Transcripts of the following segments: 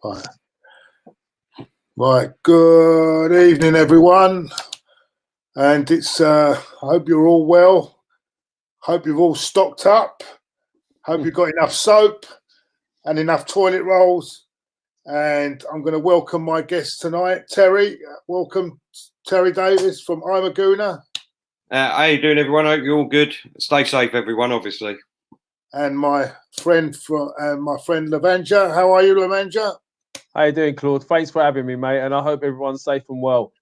Right. Right. Good evening, everyone. And it's. I hope you're all well. Hope you've all stocked up. Hope you've got enough soap and enough toilet rolls. And I'm going to welcome my guest tonight, Terry. Welcome, Terry Davis from I'm a Gooner. How you doing, everyone? Hope you're all good. Stay safe, everyone, obviously. And my friend Lavanja. How are you, Lavanja? How you doing, Claude? Thanks for having me, mate. And I hope everyone's safe and well.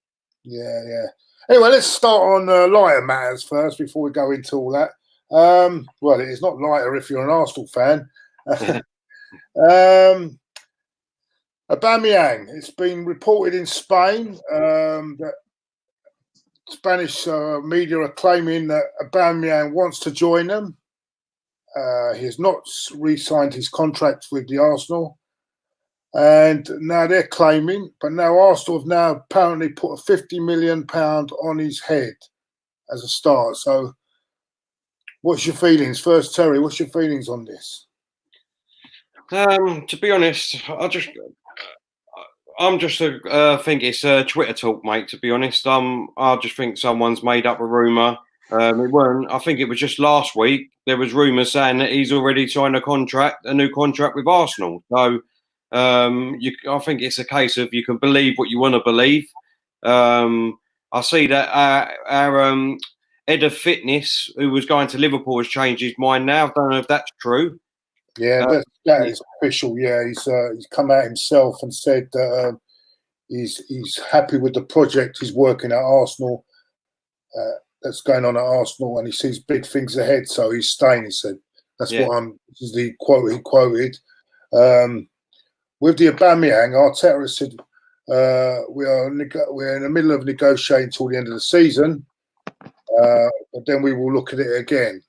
Yeah. Anyway, let's start on lighter matters first before we go into all that. Well, it's not lighter if you're an Arsenal fan. Aubameyang. It's been reported in Spain that Spanish media are claiming that Aubameyang wants to join them. He has not re-signed his contract with the Arsenal. And now they're claiming, but now Arsenal have now apparently put a £50 million on his head as a start. So what's your feelings? First, Terry, what's your feelings on this? To be honest, I think it's Twitter talk, mate, to be honest. I just think someone's made up a rumour. It weren't. I think it was just last week. There was rumours saying that he's already signed a new contract with Arsenal. So I think it's a case of you can believe what you want to believe. I see that our head of fitness, who was going to Liverpool, has changed his mind now. I don't know if that's true. Yeah, that is official. Yeah, he's come out himself and said that he's happy with the project he's working at Arsenal. That's going on at Arsenal, and he sees big things ahead, so he's staying. He said, "This is the quote he quoted." With the Aubameyang, Arteta said, we're in the middle of negotiating until the end of the season, but then we will look at it again.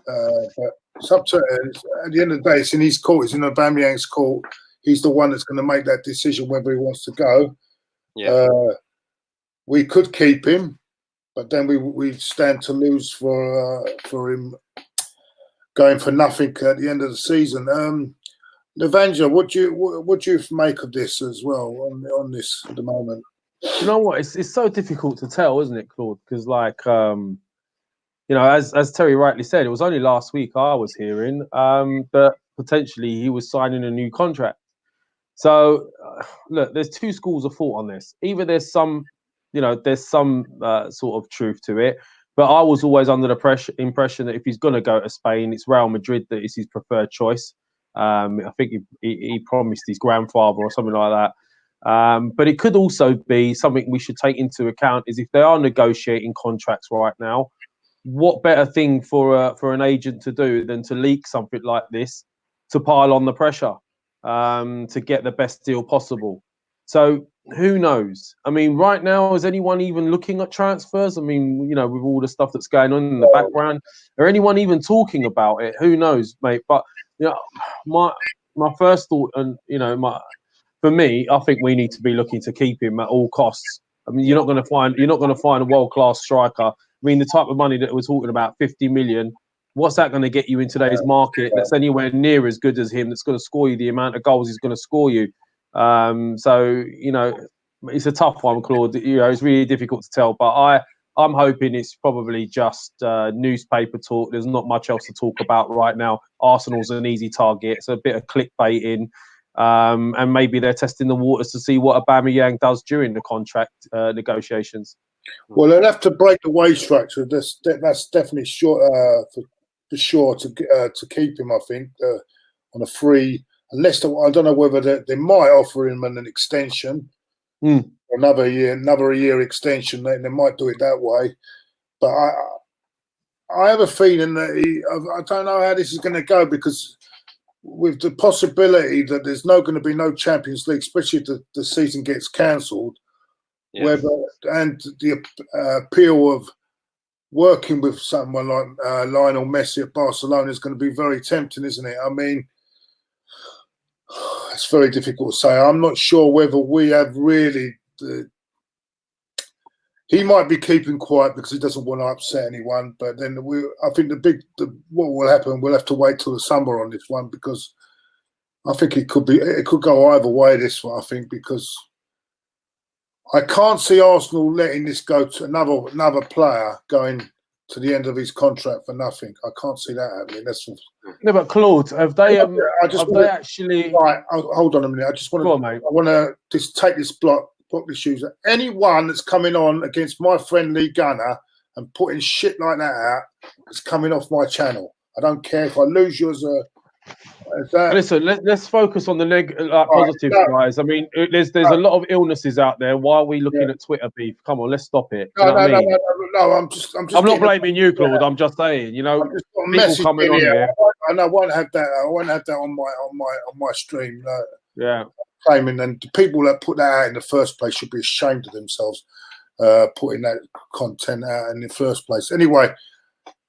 But it's up to at the end of the day, it's in his court, it's in Aubameyang's court. He's the one that's going to make that decision whether he wants to go. Yeah. We could keep him, but then we stand to lose for him going for nothing at the end of the season. Lavanja, what do you make of this as well on this at the moment? You know what? It's so difficult to tell, isn't it, Claude? Because as Terry rightly said, it was only last week I was hearing that potentially he was signing a new contract. So look, there's two schools of thought on this. Either there's some sort of truth to it, but I was always under the impression that if he's going to go to Spain, it's Real Madrid that is his preferred choice. I think he promised his grandfather or something like that. But it could also be something we should take into account is if they are negotiating contracts right now, what better thing for an agent to do than to leak something like this to pile on the pressure to get the best deal possible. So who knows? I mean, right now, is anyone even looking at transfers? I mean, with all the stuff that's going on in the background, or anyone even talking about it? Who knows, mate? But my first thought, and for me, I think we need to be looking to keep him at all costs. I mean, you're not going to find a world-class striker. I mean, the type of money that we're talking about, 50 million. What's that going to get you in today's market? That's anywhere near as good as him. That's going to score you the amount of goals he's going to score you. So it's a tough one, Claude. It's really difficult to tell. But I'm hoping it's probably just newspaper talk. There's not much else to talk about right now. Arsenal's an easy target. It's a bit of clickbaiting. And maybe they're testing the waters to see what Aubameyang does during the contract negotiations. Well, they'll have to break the wage structure. That's definitely sure for sure to keep him. I think on a free, unless I don't know whether they might offer him an extension, another year extension. They might do it that way. But I have a feeling that I don't know how this is going to go because with the possibility that there's going to be no Champions League, especially if the season gets cancelled. Yeah. And the appeal of working with someone like Lionel Messi at Barcelona is going to be very tempting, isn't it? I mean, it's very difficult to say. I'm not sure whether we have really. He might be keeping quiet because he doesn't want to upset anyone. But then I think what will happen, we'll have to wait till the summer on this one because I think it could go either way. This one, I think, because I can't see Arsenal letting this go to another player going to the end of his contract for nothing. I can't see that happening. No, but Claude, have they actually? Right, hold on a minute. I want to just take this block these shoes. Anyone that's coming on against my friendly Gunner and putting shit like that out is coming off my channel. I don't care if I lose you as that. Listen, let's focus on the positive, guys. I mean, there's a lot of illnesses out there. Why are we looking at Twitter beef? Come on, let's stop it. No, I'm just. I'm not blaming you, Claude. I'm just saying, people coming on here. And I won't have that. I won't have that on my stream. Yeah. Claiming, and the people that put that out in the first place should be ashamed of themselves, putting that content out in the first place. Anyway.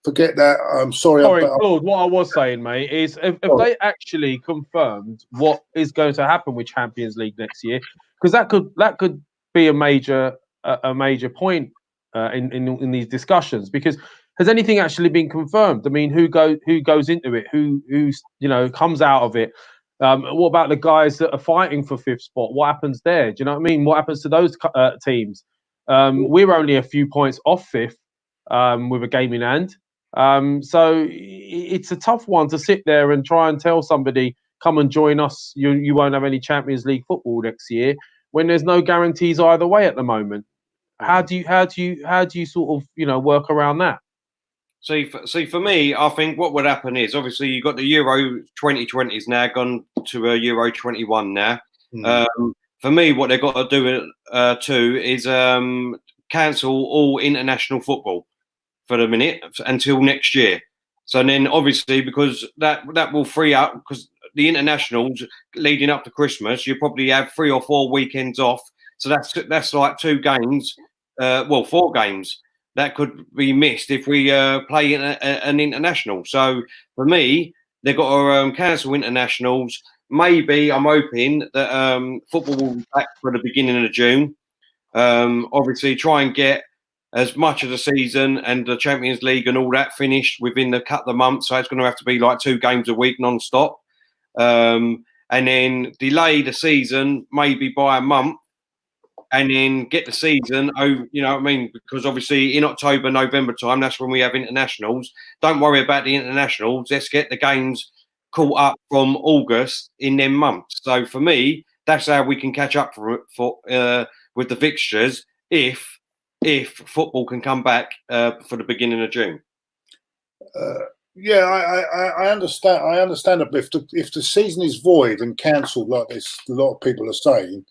Forget that. I'm sorry. Claude, what I was saying, mate, is if they actually confirmed what is going to happen with Champions League next year, because that could be a major point in these discussions. Because has anything actually been confirmed? I mean, who goes into it? Who's comes out of it? What about the guys that are fighting for fifth spot? What happens there? Do you know what I mean? What happens to those teams? We're only a few points off fifth with a game in hand. So it's a tough one to sit there and try and tell somebody, come and join us. You won't have any Champions League football next year when there's no guarantees either way at the moment. How do you sort of work around that? See, for me, I think what would happen is obviously you've got the Euro 2020s now gone to a Euro 21 now. For me, what they've got to do too is cancel all international football for the minute until next year. So then obviously because that will free up, because the internationals leading up to Christmas, you probably have 3 or 4 weekends off. So that's like 2 games, 4 games that could be missed if we play in an international. So for me, they've got to cancel internationals. Maybe I'm hoping that football will be back for the beginning of June. Obviously try and get as much of the season and the Champions League and all that finished within the couple of months. So it's going to have to be like 2 games a week non-stop. And then delay the season maybe by a month and then get the season, because obviously in October, November time, that's when we have internationals. Don't worry about the internationals. Let's get the games caught up from August in them months. So for me, that's how we can catch up with the fixtures if football can come back for the beginning of June. I understand. I understand it. But if the season is void and cancelled, like this, a lot of people are saying,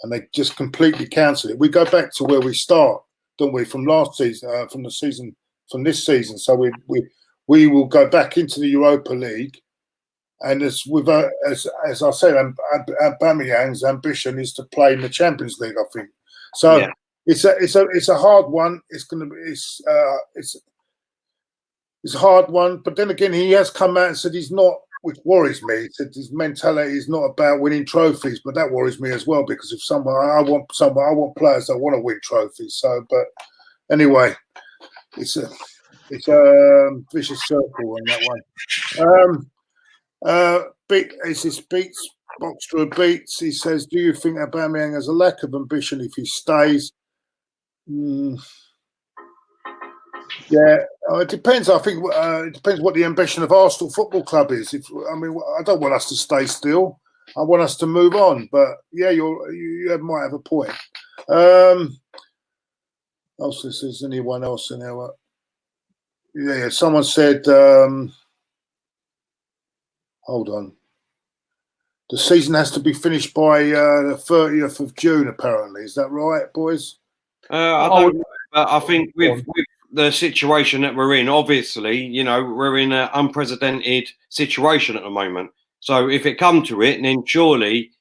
and they just completely cancel it, we go back to where we start, don't we? From last season, from this season. So we will go back into the Europa League, and as I said, Aubameyang's ambition is to play in the Champions League. I think so. Yeah. It's a hard one. It's a hard one. But then again, he has come out and said he's not, which worries me. He said his mentality is not about winning trophies, but that worries me as well, because if I want players that want to win trophies. So, but anyway, it's a vicious circle on that one. Beats Boxster Beats. He says, "Do you think Aubameyang has a lack of ambition if he stays?" Yeah, it depends. I think it depends what the ambition of Arsenal Football Club is. I don't want us to stay still. I want us to move on. But yeah, you might have a point. Also, is there anyone else in there? Yeah. Someone said, hold on. The season has to be finished by the 30th of June, apparently. Is that right, boys? I think with the situation that we're in, obviously, we're in an unprecedented situation at the moment. So if it come to it, then surely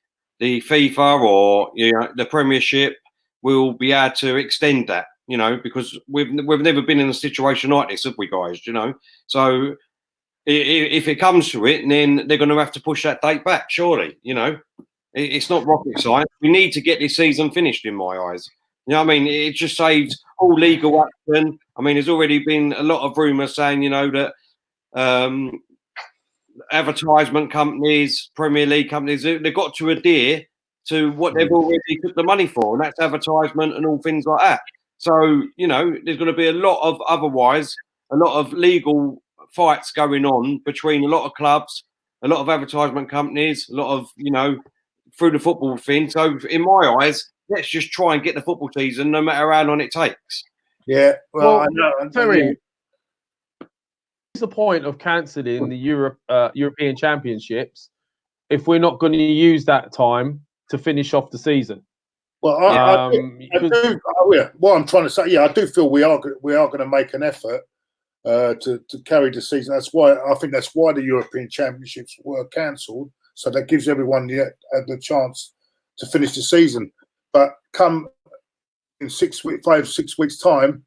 the FIFA or the Premiership will be able to extend that, because we've never been in a situation like this, have we, guys? So if it comes to it, then they're going to have to push that date back, surely. It's not rocket science. We need to get this season finished, in my eyes. It just saves all legal action. There's already been a lot of rumours saying, that advertisement companies, Premier League companies, they've got to adhere to what they've already took the money for, and that's advertisement and all things like that. So, you know, there's going to be a lot of legal fights going on between a lot of clubs, a lot of advertisement companies, a lot of, you know, through the football thing. So, in my eyes, let's just try and get the football season, no matter how long it takes. Yeah, well, I know. Terry, what's the point of cancelling the European Championships if we're not going to use that time to finish off the season? Well, I do. What I'm trying to say, I do feel we are going to make an effort to carry the season. That's why I think that's why the European Championships were cancelled, so that gives everyone the chance to finish the season. But come in 6 weeks time,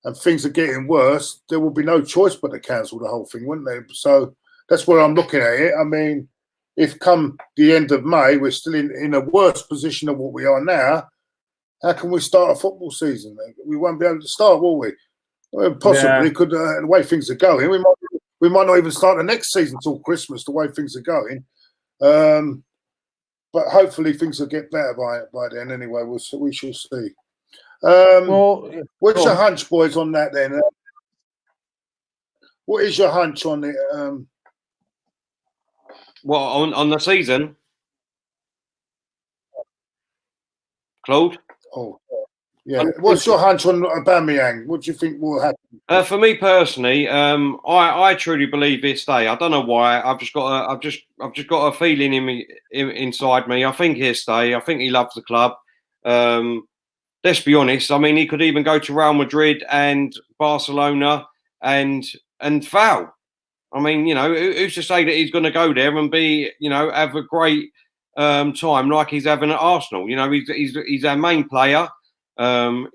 and things are getting worse, there will be no choice but to cancel the whole thing, wouldn't they? So that's where I'm looking at it. I mean, if come the end of May we're still in a worse position than what we are now, how can we start a football season? We won't be able to start, will we? Well, possibly, could the way things are going, we might not even start the next season till Christmas. The way things are going, but hopefully things will get better by then. Anyway, we shall see. What's your hunch, boys, on that then? What is your hunch on it? What on the season, Claude? Oh, yeah. What's your hunch on Aubameyang? What do you think will happen? For me personally, I truly believe he'll stay. I don't know why. I've just got a feeling inside me. I think he'll stay. I think he loves the club. Let's be honest. I mean, he could even go to Real Madrid and Barcelona and foul. I mean, you know, who's to say that he's going to go there and be, you know, have a great time like he's having at Arsenal? You know, he's our main player.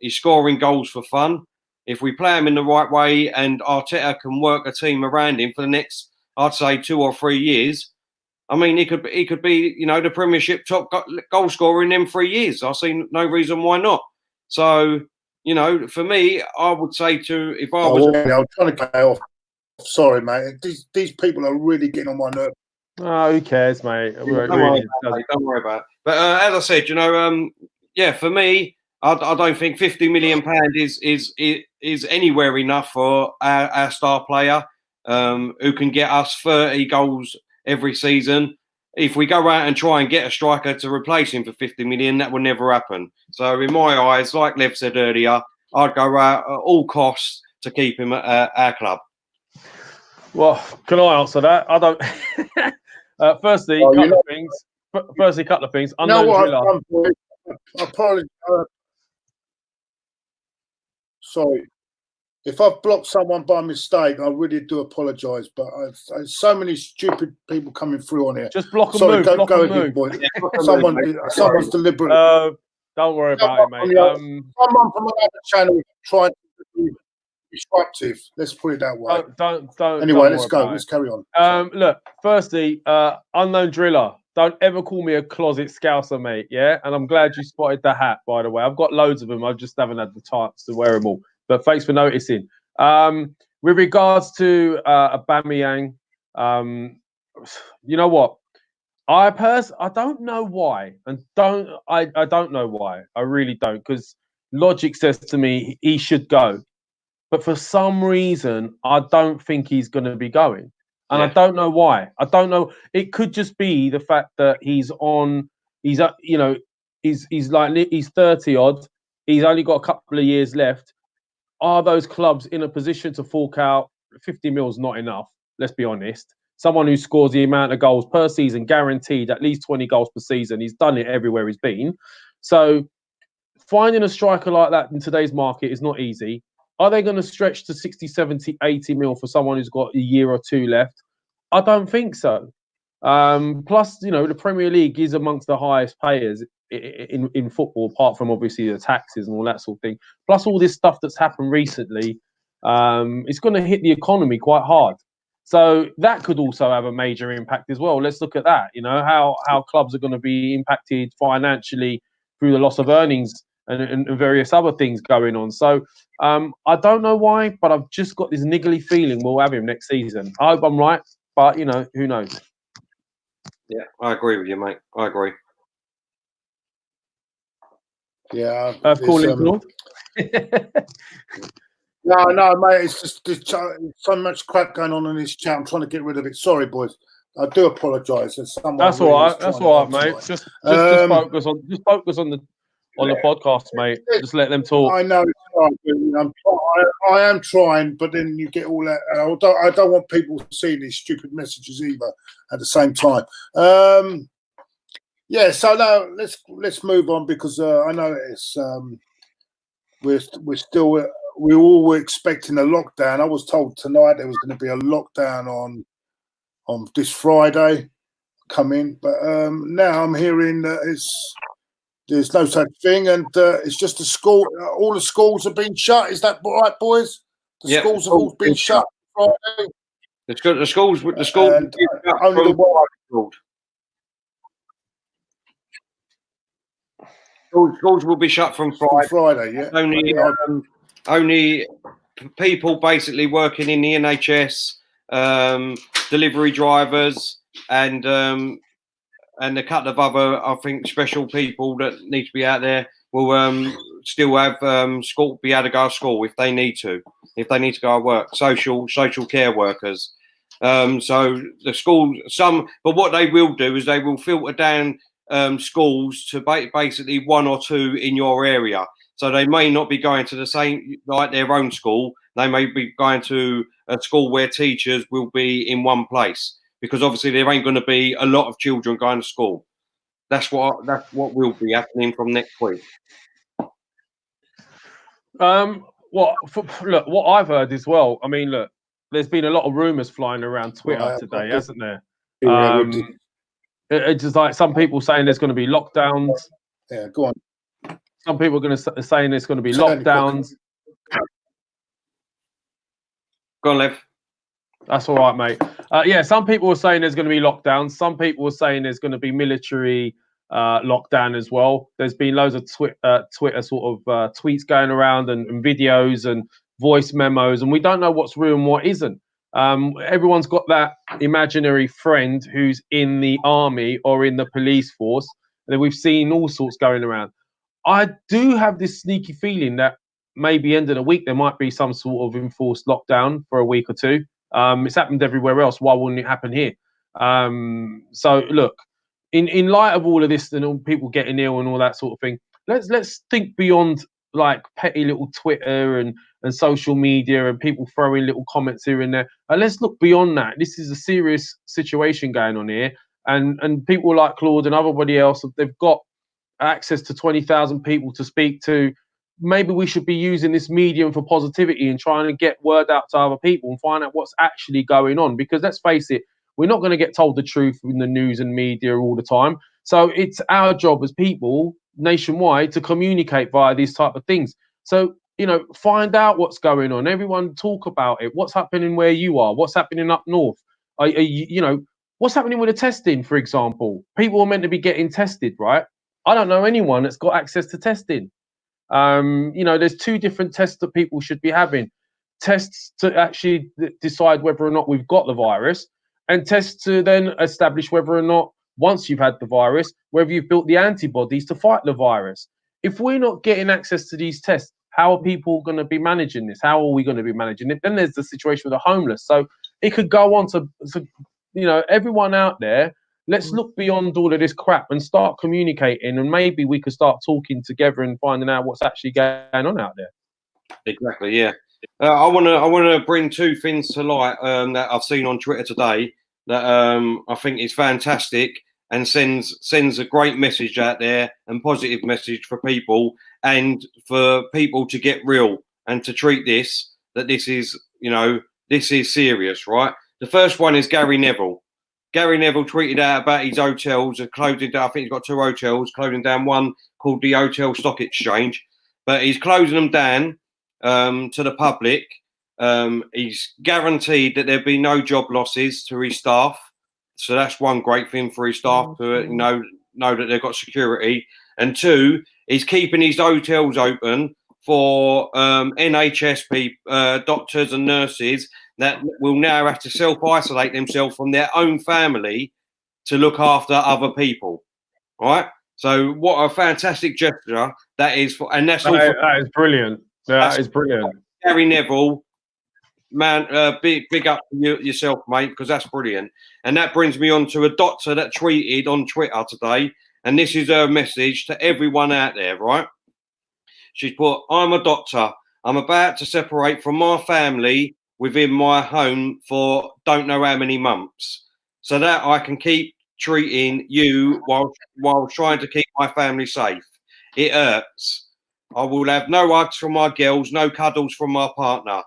He's scoring goals for fun. If we play him in the right way and Arteta can work a team around him for the next, I'd say, 2 or 3 years, I mean, he could be, you know, the Premiership top goal scorer in them 3 years. I see no reason why not. So, you know, for me, I would say if I was... I'm trying to get off. Sorry, mate. These people are really getting on my nerves. Oh, who cares, mate? Don't worry about it. But as I said, you know, for me, I don't think £50 million is anywhere enough for our star player who can get us 30 goals every season. If we go out and try and get a striker to replace him for 50 million, that will never happen. So in my eyes, like Lev said earlier, I'd go out at all costs to keep him at our club. Well, can I answer that? I don't. Firstly, a couple of things. I apologize. Sorry. If I've blocked someone by mistake, I really do apologise. But so many stupid people coming through on here. Just block and move. Go ahead, boy. Someone's deliberate. Don't worry about it, mate. Someone from another channel trying to be disruptive. Let's put it that way. Don't. Anyway, let's go. Let's carry on. Look, firstly, unknown driller. Don't ever call me a closet scouser, mate. Yeah, and I'm glad you spotted the hat. By the way, I've got loads of them. I just haven't had the time to wear them all. But thanks for noticing. With regards to Aubameyang, you know what? I don't know why, and I don't know why. I really don't, because logic says to me he should go. But for some reason, I don't think he's going to be going. And I don't know why. I don't know. It could just be the fact that he's 30 odd. He's only got a couple of years left. Are those clubs in a position to fork out 50 mil? Not enough. Let's be honest. Someone who scores the amount of goals per season, guaranteed at least 20 goals per season. He's done it everywhere he's been. So finding a striker like that in today's market is not easy. Are they going to stretch to 60, 70, 80 mil for someone who's got a year or two left? I don't think so. Plus, you know, the Premier League is amongst the highest payers in football, apart from obviously the taxes and all that sort of thing. Plus all this stuff that's happened recently, it's going to hit the economy quite hard. So that could also have a major impact as well. Let's look at that. You know, how clubs are going to be impacted financially through the loss of earnings and various other things going on. So I don't know why, but I've just got this niggly feeling we'll have him next season. I hope I'm right, But who knows? Yeah, I agree with you, mate. I agree. Yeah, Calling Claude. No, mate. It's just there's so much crap going on in this chat. I'm trying to get rid of it. Sorry, boys. I do apologise. That's all right. That's all right, mate. Just focus on the podcast, mate. Just let them talk. I know I am trying, but then you get all that. I don't want people seeing these stupid messages either at the same time. Yeah, so now let's move on because I know it's we all were expecting a lockdown. I was told tonight there was going to be a lockdown on this Friday coming, but now I'm hearing that there's no such thing, and it's just a school. All the schools have been shut. Is that right, boys? The schools have all been shut Friday. The schools. Only schools will be shut from Friday. Yeah. Only people basically working in the NHS, delivery drivers, and a couple of other, I think, special people that need to be out there will still have school, be able to go to school if they need to go to work. Social care workers. So the school, but what they will do is they will filter down schools to basically one or two in your area. So they may not be going to the same, like their own school. They may be going to a school where teachers will be in one place, because obviously there ain't going to be a lot of children going to school. That's what will be happening from next week. What I've heard as well. I mean, look, there's been a lot of rumours flying around Twitter today, hasn't there? It's just like some people saying there's going to be lockdowns. Yeah, go on. Some people are going to saying there's going to be lockdowns. Go on, Lev. That's all right, mate. Yeah, some people are saying there's going to be lockdowns. Some people are saying there's going to be military lockdown as well. There's been loads of Twitter sort of tweets going around and videos and voice memos, and we don't know what's real and what isn't. Everyone's got that imaginary friend who's in the army or in the police force, and we've seen all sorts going around. I do have this sneaky feeling that maybe end of the week there might be some sort of enforced lockdown for a week or two. It's happened everywhere else. Why wouldn't it happen here? So look, in light of all of this and all people getting ill and all that sort of thing, let's think beyond like petty little Twitter and social media and people throwing little comments here and there. And let's look beyond that. This is a serious situation going on here, and people like Claude and everybody else, they've got access to 20,000 people to speak to. Maybe we should be using this medium for positivity and trying to get word out to other people and find out what's actually going on. Because let's face it, we're not going to get told the truth in the news and media all the time. So it's our job as people nationwide to communicate via these type of things. So, find out what's going on. Everyone talk about it. What's happening where you are? What's happening up north? What's happening with the testing, for example? People are meant to be getting tested, right? I don't know anyone that's got access to testing. There's two different tests that people should be having. Tests to actually decide whether or not we've got the virus, and tests to then establish whether or not, once you've had the virus, whether you've built the antibodies to fight the virus. If we're not getting access to these tests, how are people going to be managing this? How are we going to be managing it? Then there's the situation with the homeless. So it could go on to everyone out there, let's look beyond all of this crap and start communicating, and maybe we could start talking together and finding out what's actually going on out there. Exactly, yeah. I want to bring two things to light that I've seen on Twitter today that I think is fantastic and sends a great message out there and positive message for people, and for people to get real and to treat this, that this is serious, right? The first one is Gary Neville. Gary Neville tweeted out about his hotels, closing down. I think he's got 2 hotels, closing down one called the Hotel Stock Exchange, but he's closing them down to the public. He's guaranteed that there'll be no job losses to his staff. So that's one great thing for his staff to know that they've got security. And 2, he's keeping his hotels open for NHS people, doctors and nurses that will now have to self-isolate themselves from their own family to look after other people. Right? So what a fantastic gesture that is for, and that's all. That is brilliant. That is brilliant. Gary Neville, man, big up yourself, mate, because that's brilliant. And that brings me on to a doctor that tweeted on Twitter today, and this is her message to everyone out there, right? She's put, "I'm a doctor. I'm about to separate from my family within my home for don't know how many months, so that I can keep treating you while trying to keep my family safe. It hurts. I will have no hugs from my girls, no cuddles from my partner.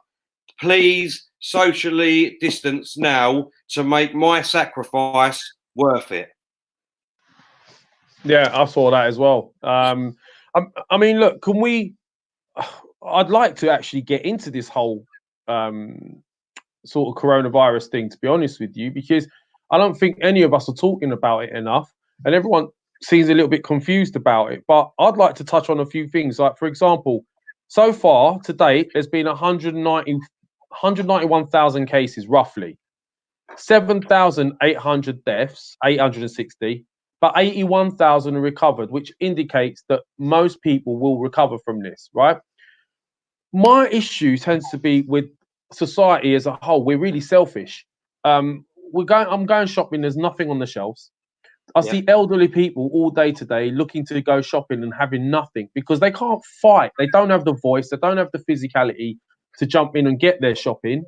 Please socially distance now to make my sacrifice worth it." Yeah, I saw that as well. I mean, look, can we? I'd like to actually get into this whole sort of coronavirus thing, to be honest with you, because I don't think any of us are talking about it enough, and everyone seems a little bit confused about it. But I'd like to touch on a few things. Like, for example, so far to date, there's been 191,000 cases, roughly 7,800 deaths, 860. But 81,000 are recovered, which indicates that most people will recover from this, right? My issue tends to be with society as a whole. We're really selfish. I'm going shopping. There's nothing on the shelves. I see elderly people all day today looking to go shopping and having nothing because they can't fight. They don't have the voice. They don't have the physicality to jump in and get their shopping.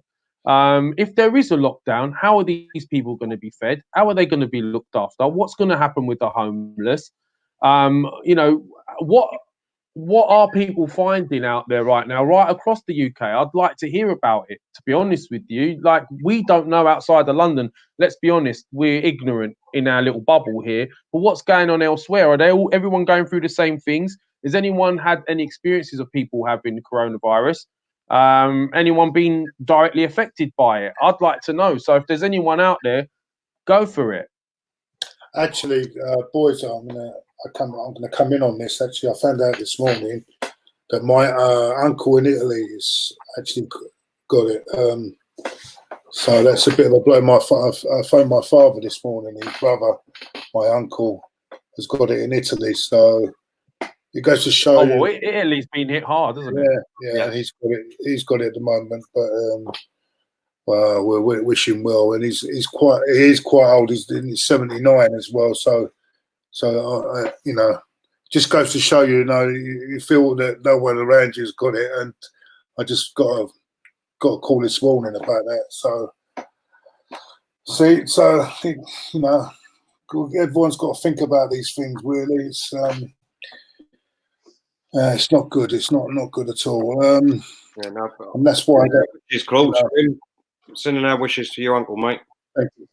If there is a lockdown, how are these people going to be fed? How are they going to be looked after? What's going to happen with the homeless? What are people finding out there right now, right across the UK? I'd like to hear about it, to be honest with you. Like, we don't know outside of London. Let's be honest, we're ignorant in our little bubble here. But what's going on elsewhere? Are everyone going through the same things? Has anyone had any experiences of people having coronavirus? Anyone been directly affected by it? I'd like to know. So if there's anyone out there, go for it. Actually, boys, I'm gonna come in on this. Actually, I found out this morning that my uncle in Italy has actually got it. So that's a bit of a blow. I phoned my father this morning. His brother, my uncle, has got it in Italy. So it goes to show. Oh, well, Italy's been hit hard, hasn't it? Yeah. He's got it at the moment, but. Well, we wish him well, and he is quite old. He's 79 as well. So just goes to show you feel that no one around you's got it, and I just got a call this morning about that. So I think everyone's got to think about these things. Really, it's not good. It's not good at all. And that's why it's close. Sending our wishes to your uncle, mate.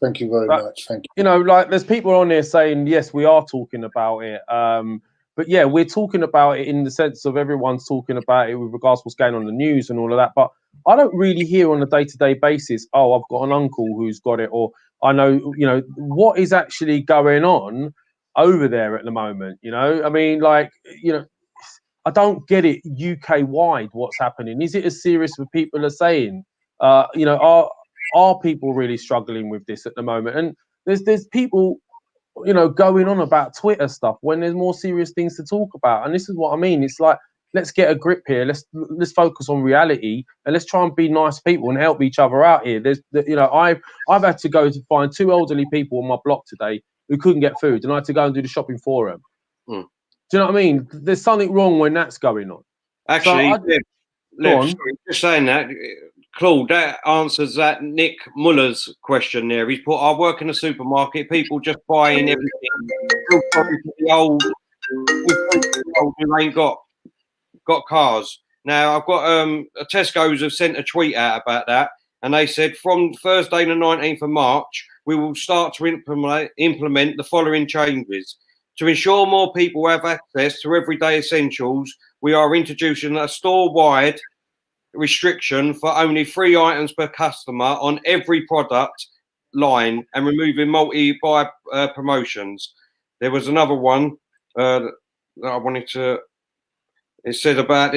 Thank you very much. Thank you. Like, there's people on there saying, yes, we are talking about it. But yeah, we're talking about it in the sense of everyone's talking about it with regards to what's going on in the news and all of that. But I don't really hear on a day-to-day basis, oh, I've got an uncle who's got it, or I know, what is actually going on over there at the moment. I mean, like, I don't get it UK-wide what's happening. Is it as serious as people are saying? Are people really struggling with this at the moment? And there's people, going on about Twitter stuff when there's more serious things to talk about. And this is what I mean. It's like, let's get a grip here. Let's focus on reality, and let's try and be nice people and help each other out here. I've had to go to find 2 elderly people on my block today who couldn't get food, and I had to go and do the shopping for them. Do you know what I mean? There's something wrong when that's going on. Actually, just saying that, Claude, that answers that Nick Muller's question there. He's put, I work in a supermarket, people just buying everything. The old who ain't got cars. Now, I've got Tesco's have sent a tweet out about that, and they said from Thursday the 19th of March, we will start to implement the following changes. To ensure more people have access to everyday essentials, we are introducing a store-wide restriction for only 3 items per customer on every product line and removing multi-buy promotions. There was another one that I wanted to. It said about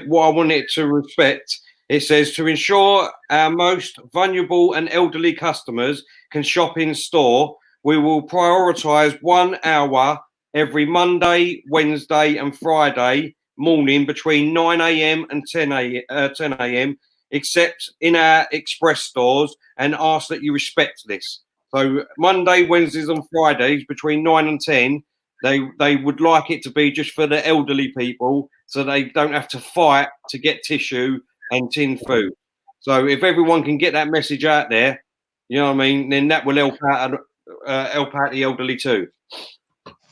what I wanted to respect It says, to ensure our most vulnerable and elderly customers can shop in store, we will prioritise 1 hour every Monday, Wednesday and Friday morning between 9 a.m. and 10 a.m. except in our express stores, and ask that you respect this. So Monday, Wednesdays and Fridays between 9 and 10, they would like it to be just for the elderly people, so they don't have to fight to get tissue and tin food. So if everyone can get that message out there, you know what I mean, then that will help out the elderly too.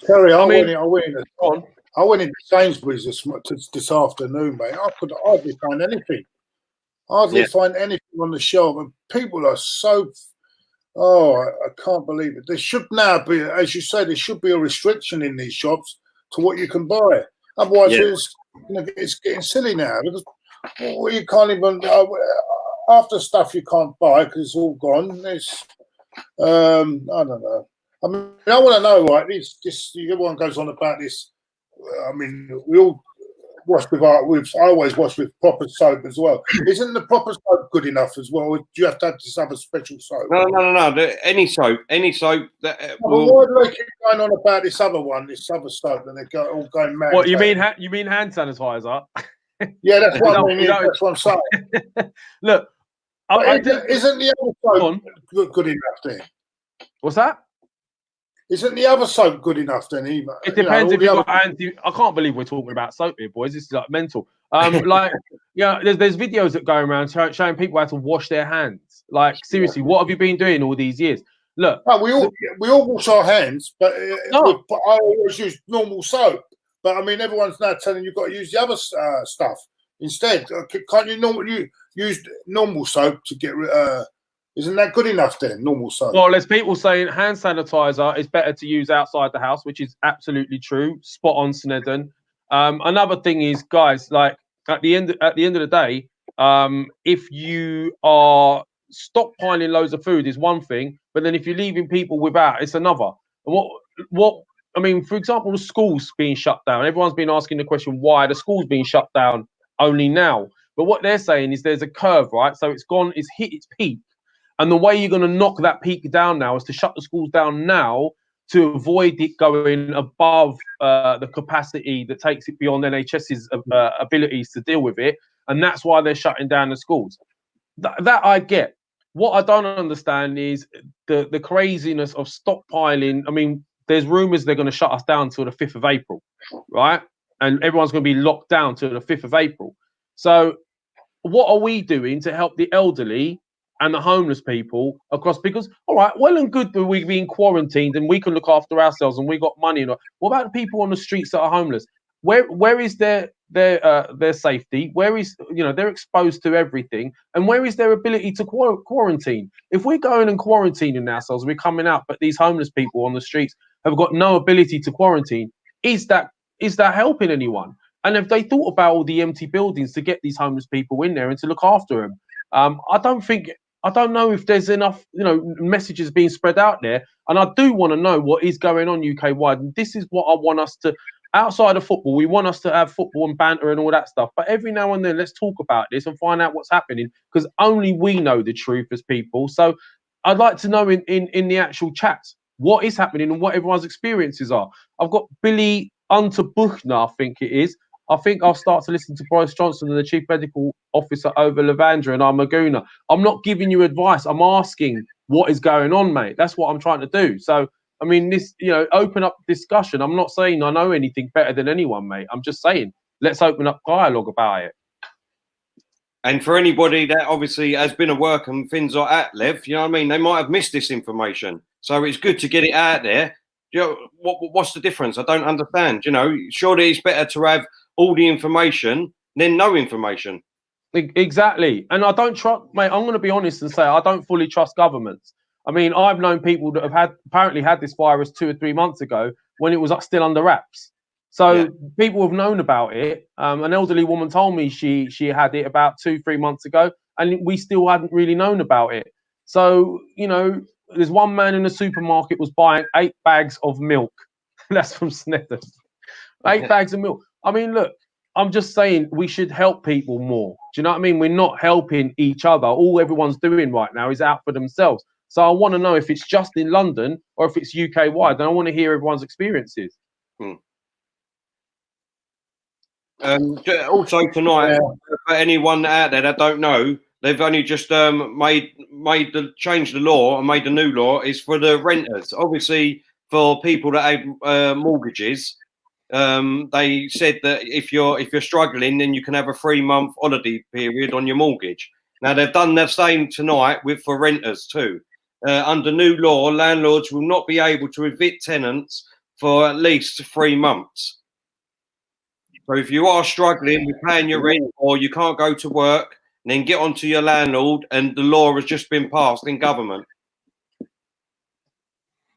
Terry, I went into Sainsbury's this afternoon, mate. I could hardly find anything. Find anything on the shelf, and people are so. Oh, I can't believe it. There should now be, as you say, there should be a restriction in these shops to what you can buy. Otherwise, it's getting silly now, because you can't even after stuff you can't buy because it's all gone. It's I don't know. I mean, I want to know, right? This everyone goes on about this. I mean, we all wash with I always wash with proper soap as well. Isn't the proper soap good enough as well? Or do you have to have this other special soap? No. Any soap. Why do they keep going on about this other soap that they're all going mad? What you mean? You mean hand sanitizer? Yeah, that's what I mean. That's what I'm saying. Look, isn't the other soap good enough then? What's that? Isn't the other soap good enough then either? It depends if you've got I can't believe we're talking about soap here, boys. This is like mental. Like, there's videos that go around showing people how to wash their hands. Like, seriously, what have you been doing all these years? Look, no, we all wash our hands, but I always use normal soap. But I mean, everyone's now telling you've got to use the other stuff instead. Can't you use normal soap to get? Isn't that good enough then? Normal soap. Well, there's people saying hand sanitizer is better to use outside the house, which is absolutely true. Spot on, Snedden. Another thing is, guys, like at the end of the day, if you are stockpiling loads of food is one thing, but then if you're leaving people without, it's another. And what I mean, for example, the schools being shut down. Everyone's been asking the question why the schools being shut down only now. But what they're saying is there's a curve, right? So it's hit its peak. And the way you're going to knock that peak down now is to shut the schools down now to avoid it going above the capacity that takes it beyond NHS's abilities to deal with it. And that's why they're shutting down the schools. That I get. What I don't understand is the craziness of stockpiling. I mean, there's rumours they're going to shut us down until the 5th of April, right? And everyone's going to be locked down till the 5th of April. So what are we doing to help the elderly and the homeless people across? Because, all right, well and good that we're being quarantined and we can look after ourselves and we got money. What about the people on the streets that are homeless? Where is their safety? Where is, they're exposed to everything, and where is their ability to quarantine? If we're going and quarantining ourselves, we're coming out, but these homeless people on the streets have got no ability to quarantine. Is that helping anyone? And have they thought about all the empty buildings to get these homeless people in there and to look after them? I don't know if there's enough, messages being spread out there. And I do want to know what is going on UK wide. And this is what I want us to, outside of football, we want us to have football and banter and all that stuff. But every now and then, let's talk about this and find out what's happening, because only we know the truth as people. So I'd like to know in the actual chats what is happening and what everyone's experiences are. I've got Billy Unterbuchner, I think it is. I think I'll start to listen to Boris Johnson and the Chief Medical Officer over Lavandra and I'm a Gooner. I'm not giving you advice. I'm asking what is going on, mate. That's what I'm trying to do. So, I mean, this, open up discussion. I'm not saying I know anything better than anyone, mate. I'm just saying, let's open up dialogue about it. And for anybody that obviously has been at work and things like that, Lev, you know what I mean? They might have missed this information. So it's good to get it out there. What's the difference? I don't understand. Surely it's better to have all the information than no information. Exactly. And I don't trust, mate, I'm going to be honest and say I don't fully trust governments. I mean, I've known people that have apparently had this virus 2 or 3 months ago when it was still under wraps. So people have known about it. An elderly woman told me she had it about 2-3 months ago, and we still hadn't really known about it. So, there's one man in the supermarket was buying 8 bags of milk. That's from Snedden. 8 bags of milk. I mean, look, I'm just saying we should help people more. Do you know what I mean? We're not helping each other. All everyone's doing right now is out for themselves. So I want to know if it's just in London or if it's UK wide. And I want to hear everyone's experiences. Also tonight, for anyone out there that don't know, they've only just changed the law and made a new law. Is for the renters. Obviously, for people that have mortgages, they said that if you're struggling, then you can have a 3-month holiday period on your mortgage. Now they've done the same tonight for renters too. Under new law, landlords will not be able to evict tenants for at least 3 months. So if you are struggling with paying your rent or you can't go to work, then get onto your landlord, and the law has just been passed in government.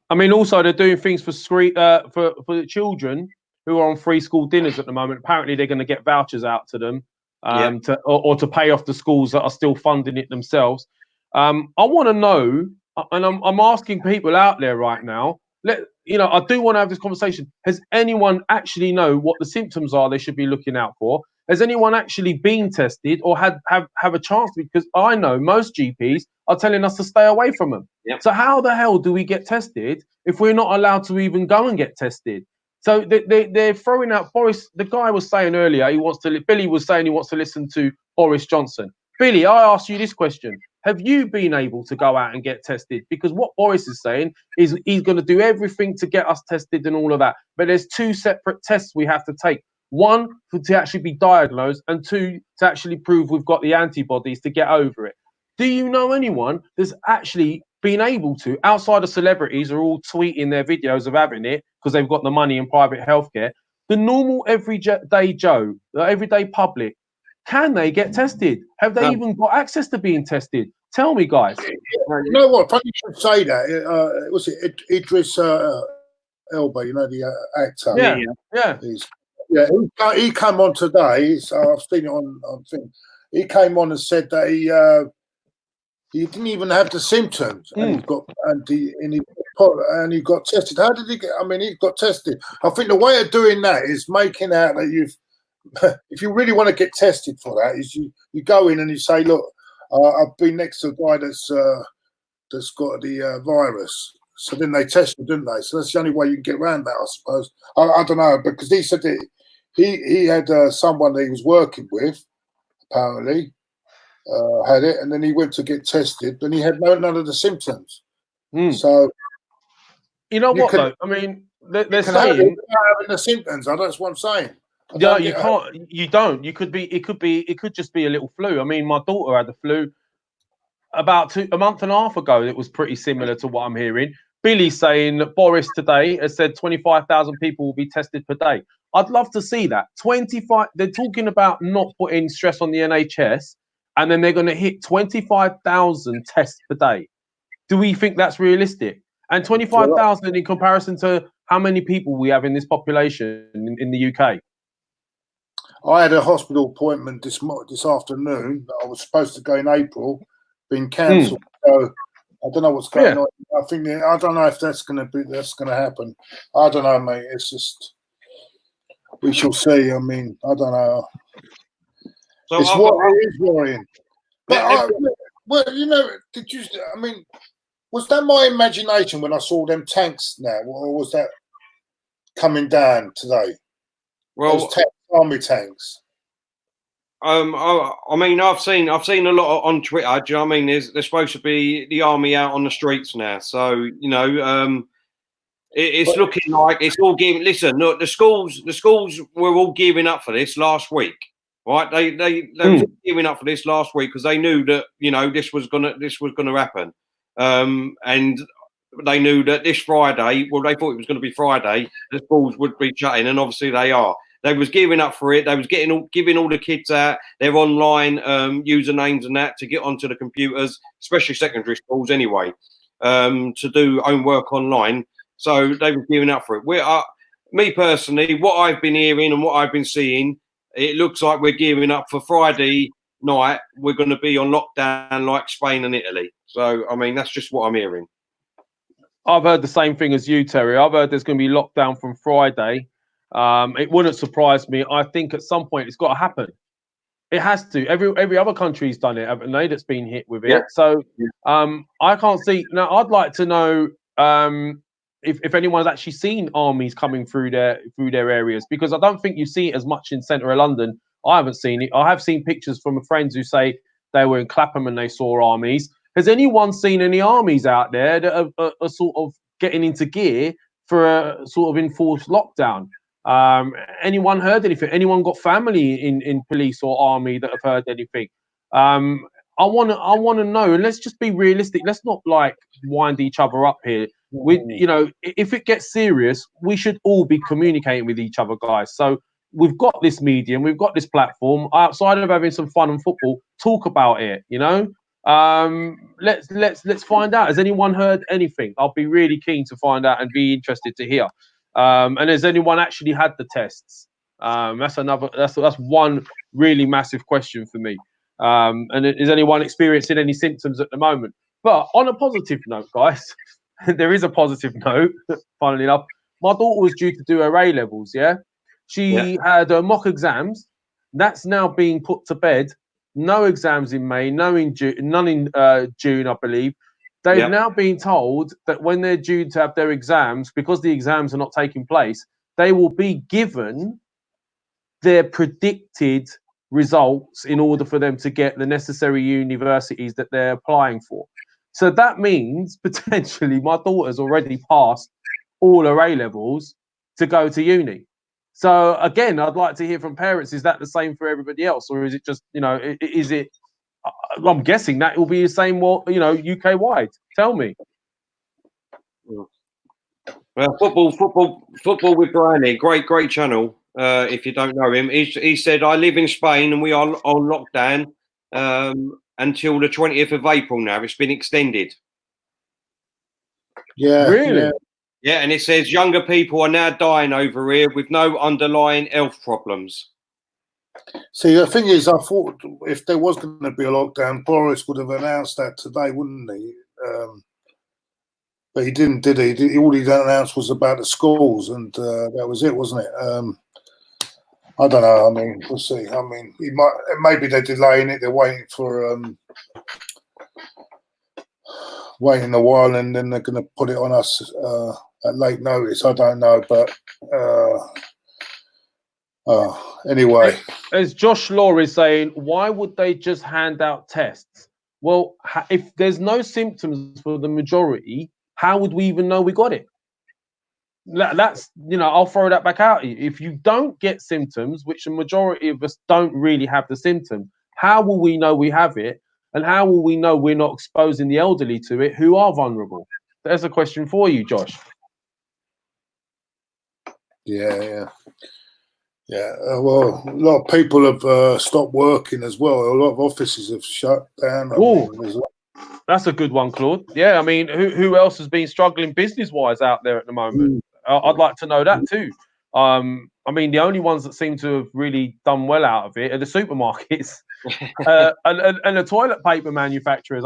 I mean, also they're doing things for the children who are on free school dinners at the moment. Apparently, they're going to get vouchers out to them to pay off the schools that are still funding it themselves. I want to know, and I'm asking people out there right now. I do want to have this conversation. Has anyone actually know what the symptoms are they should be looking out for? Has anyone actually been tested or have a chance to? Because I know most GPs are telling us to stay away from them. Yep. So how the hell do we get tested if we're not allowed to even go and get tested? So they're throwing out Boris. The guy was saying earlier Billy was saying he wants to listen to Boris Johnson. Billy, I asked you this question. Have you been able to go out and get tested? Because what Boris is saying is he's going to do everything to get us tested and all of that. But there's 2 separate tests we have to take. 1, to actually be diagnosed, and 2, to actually prove we've got the antibodies to get over it. Do you know anyone that's actually been able to, outside of celebrities who are all tweeting their videos of having it because they've got the money in private healthcare, the normal everyday Joe, the everyday public, can they get tested? Have they even got access to being tested? Tell me, guys. You know what? Funny you should say that. Was it Idris Elba? You know, the actor. Yeah. He came on today. So I've seen it on thing. He came on and said that he didn't even have the symptoms, and he got tested. How did he get? I mean, he got tested. I think the way of doing that is making out that you've. If you really want to get tested for that, is you go in and you say, look, I've been next to a guy that's got the virus. So then they tested, didn't they? So that's the only way you can get around that, I suppose. I don't know, because he said that he had someone that he was working with, apparently, had it, and then he went to get tested, and he had none of the symptoms. So you know what, though? I mean, they're saying having the symptoms. That's what I'm saying. Yeah, you can't. You don't. It could just be a little flu. I mean, my daughter had the flu about a month and a half ago. It was pretty similar to what I'm hearing. Billy's saying that Boris today has said 25,000 people will be tested per day. I'd love to see that. 25. They're talking about not putting stress on the NHS, and then they're going to hit 25,000 tests per day. Do we think that's realistic? And 25,000 in comparison to how many people we have in this population in the UK? I had a hospital appointment this afternoon. I was supposed to go in April, been cancelled. So I don't know what's going on. I don't know if that's going to happen. I don't know, mate. It's just we shall see. I mean, I don't know. So it is worrying. But did you? I mean, was that my imagination when I saw them tanks now, or was that coming down today? Well, army tanks. I mean, I've seen a lot on Twitter. Do you know what I mean? There's supposed to be the army out on the streets now. So it's looking like it's all giving. Listen, look, the schools were all gearing up for this last week, right? They were gearing up for this last week because they knew that this was gonna happen, and they knew that this Friday. Well, they thought it was going to be Friday. The schools would be shutting, and obviously they are. They was gearing up for it. They was giving all the kids out their online usernames and that to get onto the computers, especially secondary schools anyway, to do homework online. So they were gearing up for it. Me personally, what I've been hearing and what I've been seeing, it looks like we're gearing up for Friday night. We're going to be on lockdown like Spain and Italy. So, I mean, that's just what I'm hearing. I've heard the same thing as you, Terry. I've heard there's going to be lockdown from Friday. It wouldn't surprise me. I think at some point it's got to happen. It has to. Every other country's done it, haven't they? That's been hit with it. Yeah. So I can't see. Now, I'd like to know if anyone's actually seen armies coming through their areas, because I don't think you see it as much in centre of London. I haven't seen it. I have seen pictures from friends who say they were in Clapham and they saw armies. Has anyone seen any armies out there that are sort of getting into gear for a sort of enforced lockdown? Anyone heard anything? Anyone got family in police or army that have heard anything? I want to know, and let's just be realistic. Let's not like wind each other up here. If it gets serious, we should all be communicating with each other, guys. So we've got this medium, we've got this platform. Outside of having some fun and football, talk about it. Let's find out. Has anyone heard anything? I'll be really keen to find out and be interested to hear. And has anyone actually had the tests? That's one really massive question for me. And is anyone experiencing any symptoms at the moment? But on a positive note, guys, there is a positive note. Funnily enough, my daughter was due to do her A levels. Yeah, she had mock exams. That's now being put to bed. No exams in May, none in June, I believe. They've now been told that when they're due to have their exams, because the exams are not taking place, they will be given their predicted results in order for them to get the necessary universities that they're applying for. So that means potentially my daughter's already passed all her A levels to go to uni. So again, I'd like to hear from parents, is that the same for everybody else? Or is it just, is it, I'm guessing that will be the same, UK wide. Tell me. Well, football with Brian, great channel. If you don't know him, he said, I live in Spain and we are on lockdown until the 20th of April now. It's been extended. Yeah. Really? Yeah, and it says younger people are now dying over here with no underlying health problems. See, the thing is, I thought if there was going to be a lockdown, Boris would have announced that today, wouldn't he? But he didn't, did he? All he announced was about the schools, and that was it, wasn't it? I don't know. I mean, we'll see. I mean, maybe they're delaying it. They're waiting for waiting a while, and then they're going to put it on us at late notice. I don't know, but anyway. As Josh Law is saying, why would they just hand out tests? Well, if there's no symptoms for the majority, how would we even know we got it? That's, I'll throw that back out at you. If you don't get symptoms, which the majority of us don't really have the symptom, how will we know we have it? And how will we know we're not exposing the elderly to it who are vulnerable? There's a question for you, Josh. Yeah. Well, a lot of people have stopped working as well. A lot of offices have shut down. That's a good one, Claude. Yeah, I mean, who else has been struggling business-wise out there at the moment? I'd like to know that too. I mean, the only ones that seem to have really done well out of it are the supermarkets and the toilet paper manufacturers.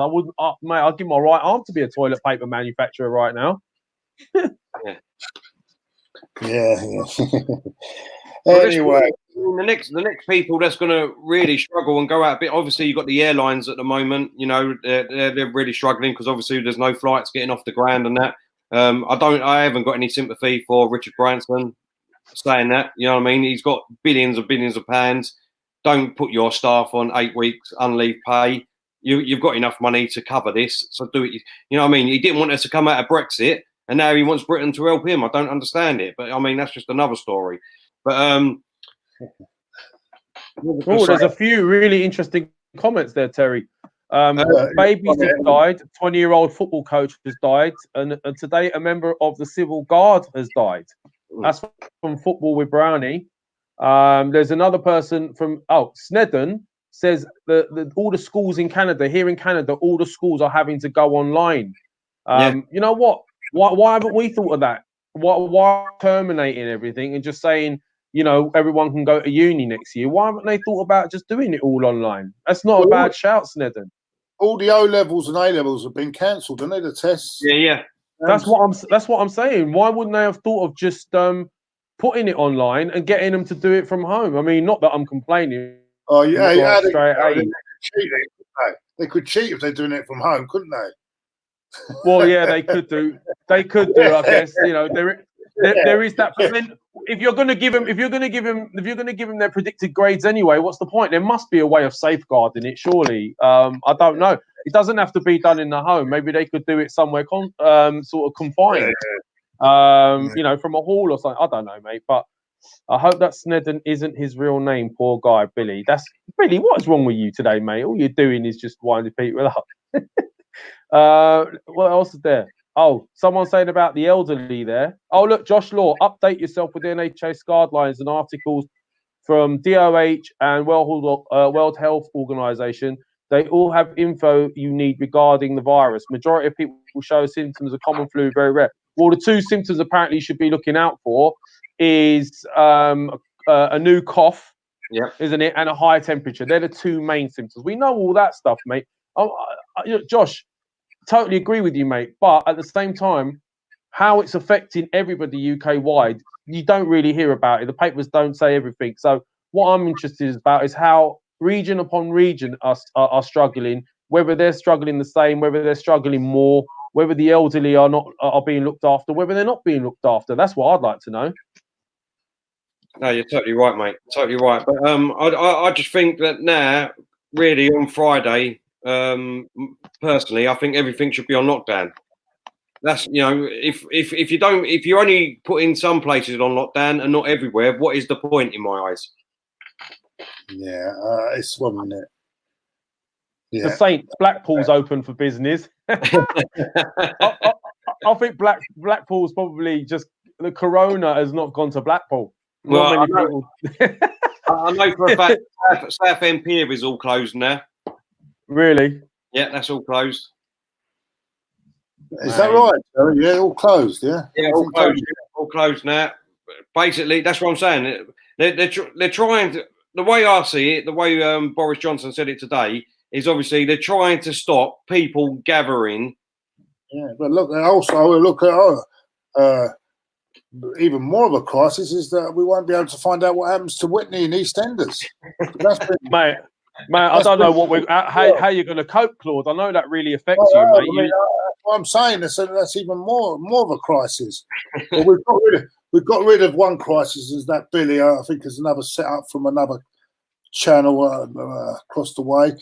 Mate, I'd give my right arm to be a toilet paper manufacturer right now. Yeah. Anyway, the next people that's going to really struggle and go out a bit. Obviously, you've got the airlines at the moment. They're really struggling because obviously there's no flights getting off the ground and that. I haven't got any sympathy for Richard Branson saying that. You know what I mean? He's got billions of pounds. Don't put your staff on 8 weeks unleave pay. You've got enough money to cover this, so do it. You know what I mean? He didn't want us to come out of Brexit, and now he wants Britain to help him. I don't understand it, but I mean that's just another story. But there's a few really interesting comments there, Terry. Babies have died. 20-year-old football coach has died, and today a member of the Civil Guard has died. That's from Football with Brownie. There's another person from Snedden says that all the schools in Canada, all the schools are having to go online. You know what? Why haven't we thought of that? Why terminating everything and just saying, everyone can go to uni next year? Why haven't they thought about just doing it all online? That's not a bad shout, Snedden. All the O levels and A levels have been cancelled, haven't they? The tests. Yeah. That's what I'm saying. Why wouldn't they have thought of just putting it online and getting them to do it from home. I mean, not that I'm complaining. Oh yeah, yeah. They could cheat if they're doing it from home, couldn't they? Well, yeah, they could do. They could do. I guess there is that. But then, if you're going to give them their predicted grades anyway, what's the point? There must be a way of safeguarding it. Surely, I don't know. It doesn't have to be done in the home. Maybe they could do it somewhere sort of confined. From a hall or something. I don't know, mate. But I hope that Snedden isn't his real name. Poor guy, Billy. That's Billy. What is wrong with you today, mate? All you're doing is just winding people up. What else is there? Oh, someone saying about the elderly there. Oh, look, Josh Law, update yourself with the NHS guidelines and articles from DOH and World Health Organization. They all have info you need regarding the virus. Majority of people show symptoms of common flu, very rare. Well, the two symptoms apparently you should be looking out for is a new cough, isn't it, and a high temperature. They're the two main symptoms. We know all that stuff, mate. Josh, totally agree with you, mate. But at the same time, how it's affecting everybody UK-wide, you don't really hear about it. The papers don't say everything. So what I'm interested about is how region upon region are struggling, whether they're struggling the same, whether they're struggling more, whether the elderly are being looked after, whether they're not being looked after. That's what I'd like to know. No, you're totally right, mate. Totally right. But I just think that now, really, on Friday, personally, I think everything should be on lockdown. That's if you only put in some places on lockdown and not everywhere, what is the point in my eyes? Yeah, it's one minute. Yeah. The Saints, Blackpool's open for business. I think Blackpool's probably just the corona has not gone to Blackpool. Not many people. I know for a fact Southend Pier is all closed now. Really? Yeah, that's all closed. Is that right? Yeah, all closed. Yeah. Yeah, all closed. All closed now. Basically, that's what I'm saying. They're trying to. The way I see it, the way Boris Johnson said it today, is obviously they're trying to stop people gathering. Yeah, but look, also look at even more of a crisis is that we won't be able to find out what happens to Whitney and EastEnders. Mate, I don't know how you're going to cope, Claude. I know that really affects you, mate. I mean, what I'm saying is that's even more of a crisis. Well, we've got rid of one crisis, is that Billy. I think is another set up from another channel across the way.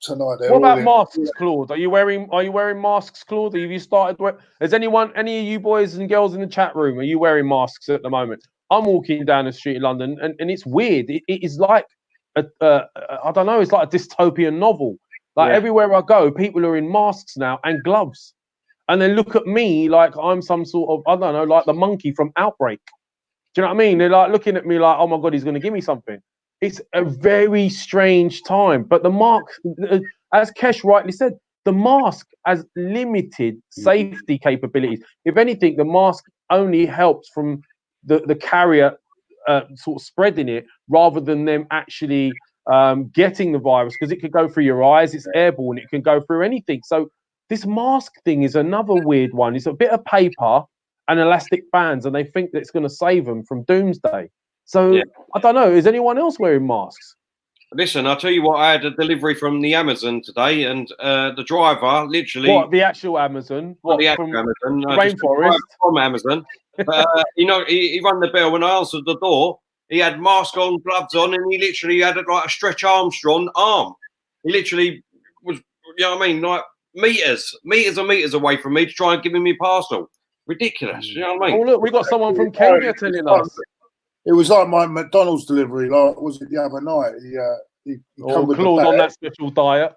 Tonight. What about masks, Claude? Are you wearing masks, Claude? Have you started? Has any of you boys and girls in the chat room? Are you wearing masks at the moment? I'm walking down the street in London, and it's weird. It is like I don't know. It's like a dystopian novel. Like everywhere I go, people are in masks now and gloves, and they look at me like I'm some sort of, I don't know, like the monkey from Outbreak. Do you know what I mean? They're like looking at me like, oh my God, he's going to give me something. It's a very strange time. But the mask, as Kesh rightly said, the mask has limited safety capabilities. If anything, the mask only helps from the carrier sort of spreading it rather than them actually getting the virus, because it could go through your eyes, it's airborne, it can go through anything. So this mask thing is another weird one. It's a bit of paper and elastic bands, and they think that it's going to save them from doomsday. So I don't know. Is anyone else wearing masks? Listen, I'll tell you what. I had a delivery from the Amazon today, and the driver literally. What, the actual Amazon? What, the actual Amazon? Rainforest from Amazon. He rang the bell when I answered the door. He had mask on, gloves on, and he literally had like a Stretch Armstrong arm. He literally was, like meters and meters away from me to try and give him my parcel. Ridiculous. You know what I mean? Oh, look, we got someone from Kenya telling us. It was like my McDonald's delivery. Like, was it the other night? He Claude on that special diet.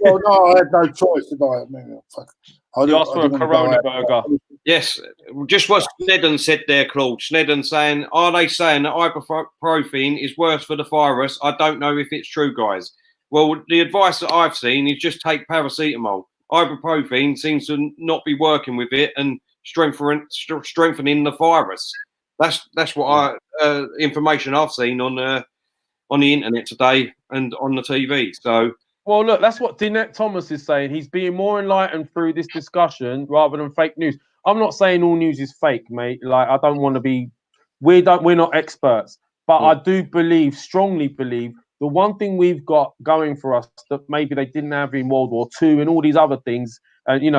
Well, no, I had no choice to buy it. You asked for a Corona burger. Yes, just what Snedden said there, Claude. Snedden saying, are they saying that ibuprofen is worse for the virus? I don't know if it's true, guys. Well, the advice that I've seen is just take paracetamol. Ibuprofen seems to not be working with it and strengthening the virus. That's what information I've seen on the internet today and on the TV. So Well, look, that's what Dinette Thomas is saying. He's being more enlightened through this discussion rather than fake news. I'm not saying all news is fake, mate. Like, I don't want to be. We're not experts, but I do strongly believe, the one thing we've got going for us that maybe they didn't have in World War II and all these other things, and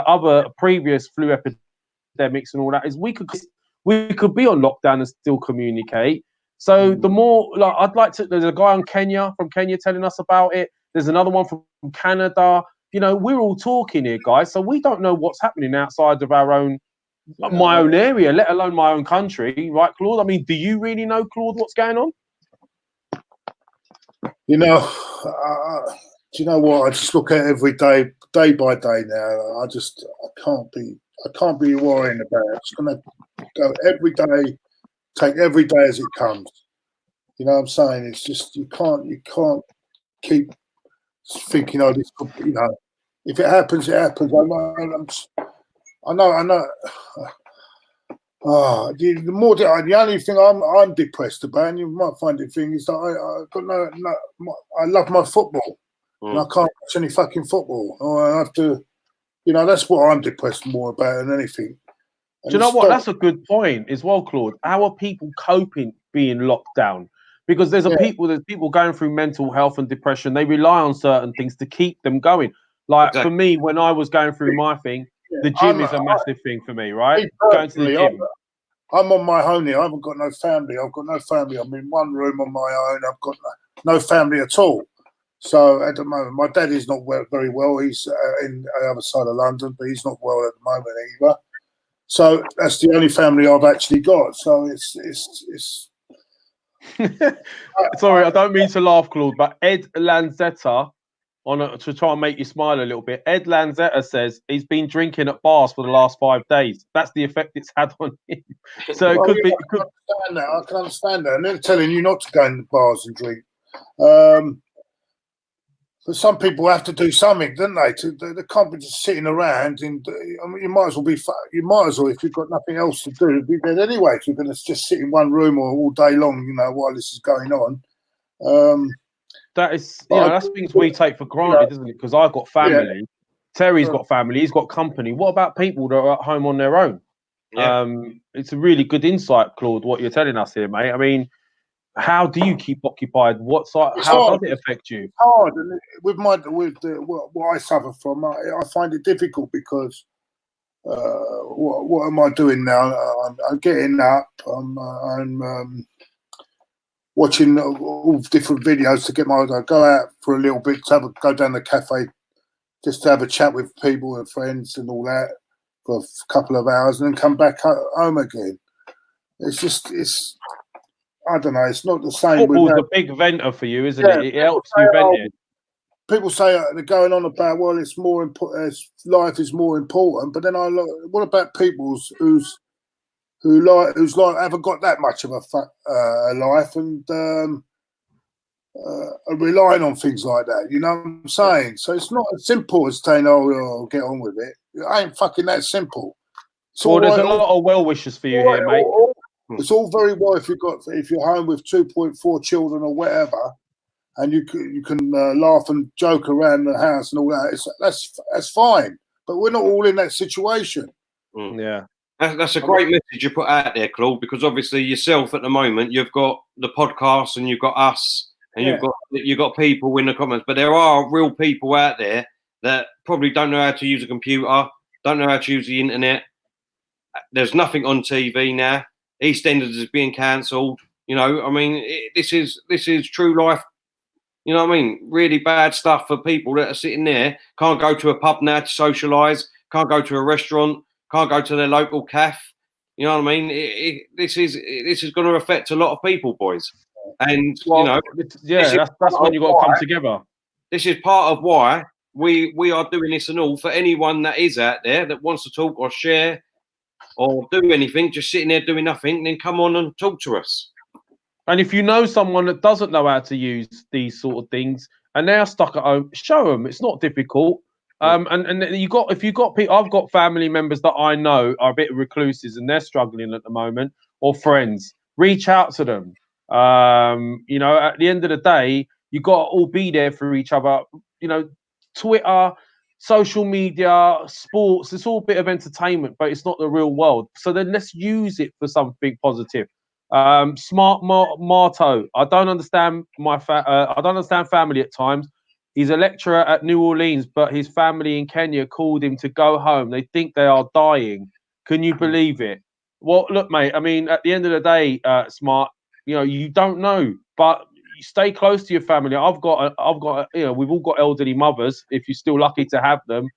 other previous flu epidemics and all that, is we could be on lockdown and still communicate. So the more, like, I'd like to. There's a guy from Kenya telling us about it. There's another one from Canada. We're all talking here, guys. So we don't know what's happening outside of my own area, let alone my own country, right, Claude? I mean, do you really know, Claude, what's going on? Do you know what? I just look at it every day by day now. I can't be worrying about it. It's gonna go every day, take every day as it comes. You know what I'm saying? It's just you can't keep thinking, oh, this could, if it happens, it happens. I know. The only thing I'm depressed about, and you might find it thing, is that I love my football, and I can't watch any fucking football. Or I have to, that's what I'm depressed more about than anything. Do you know what? That's a good point as well, Claude. How are people coping being locked down? Because there's people going through mental health and depression. They rely on certain things to keep them going. Like for me, when I was going through my thing, the gym is a massive thing for me, right? Going to the gym. I'm on my own here. I haven't got no family. I've got no family. I'm in one room on my own. I've got no family at all. So at the moment, my dad is not very well. He's in the other side of London, but he's not well at the moment either. So that's the only family I've actually got. So it's Sorry, I don't mean to laugh, Claude, but Ed Lanzetta, to try and make you smile a little bit, Ed Lanzetta says he's been drinking at bars for the last 5 days. That's the effect it's had on him. So it could be. I can understand that. And they're telling you not to go in the bars and drink. But some people have to do something, don't they? They can't be just sitting around. You might as well if you've got nothing else to do, be dead anyway. If you're going to just sit in one room or all day long, while this is going on. That is, that's things we take for granted, isn't it? Because I've got family. Yeah. Terry's got family. He's got company. What about people that are at home on their own? Yeah. It's a really good insight, Claude, what you're telling us here, mate. I mean, how do you keep occupied? How does it affect you? It's hard. And with what I suffer from, I find it difficult because what am I doing now? I'm getting up. I'm watching all different videos to go out for a little bit, go down the cafe, just to have a chat with people and friends and all that for a couple of hours, and then come back home again. I don't know. It's not the same. Football's a big venter for you, isn't it? It helps you vent it. People say they're going on about, well, it's more important. Life is more important. But then what about people who haven't got that much of a life and are relying on things like that? You know what I'm saying? So it's not as simple as saying, "Oh, get on with it." It ain't fucking that simple. Well, there's a lot of well wishes for you here, mate. It's all very well if you're home with 2.4 children or whatever, and you can laugh and joke around the house and all that. That's fine, but we're not all in that situation. Yeah, that's a great message you put out there, Claude. Because obviously yourself at the moment, you've got the podcast and you've got us, and you've got people in the comments. But there are real people out there that probably don't know how to use a computer, don't know how to use the internet. There's nothing on TV now. EastEnders is being cancelled. I mean, this is true life. You know what I mean? Really bad stuff for people that are sitting there, can't go to a pub now to socialise, can't go to a restaurant, can't go to their local cafe. You know what I mean? This is going to affect a lot of people, boys. And that's when you got to come together. This is part of why we are doing this and all. For anyone that is out there that wants to talk or share or do anything, just sitting there doing nothing, then come on and talk to us. And if you know someone that doesn't know how to use these sort of things and they're stuck at home, show them. It's not difficult. And if you got people, I've got family members that I know are a bit recluses and they're struggling at the moment, or friends. Reach out to them. At the end of the day, You got to all be there for each other. Twitter, social media, sports, it's all a bit of entertainment, but it's not the real world. So then let's use it for something positive. Smart Marto. I don't understand I don't understand family at times. He's a lecturer at New Orleans, but his family in Kenya called him to go home. They think they are dying. Can you believe it? Well, look, mate. I mean, at the end of the day, Smart. You don't know, but you stay close to your family. I've got, we've all got elderly mothers. If you're still lucky to have them,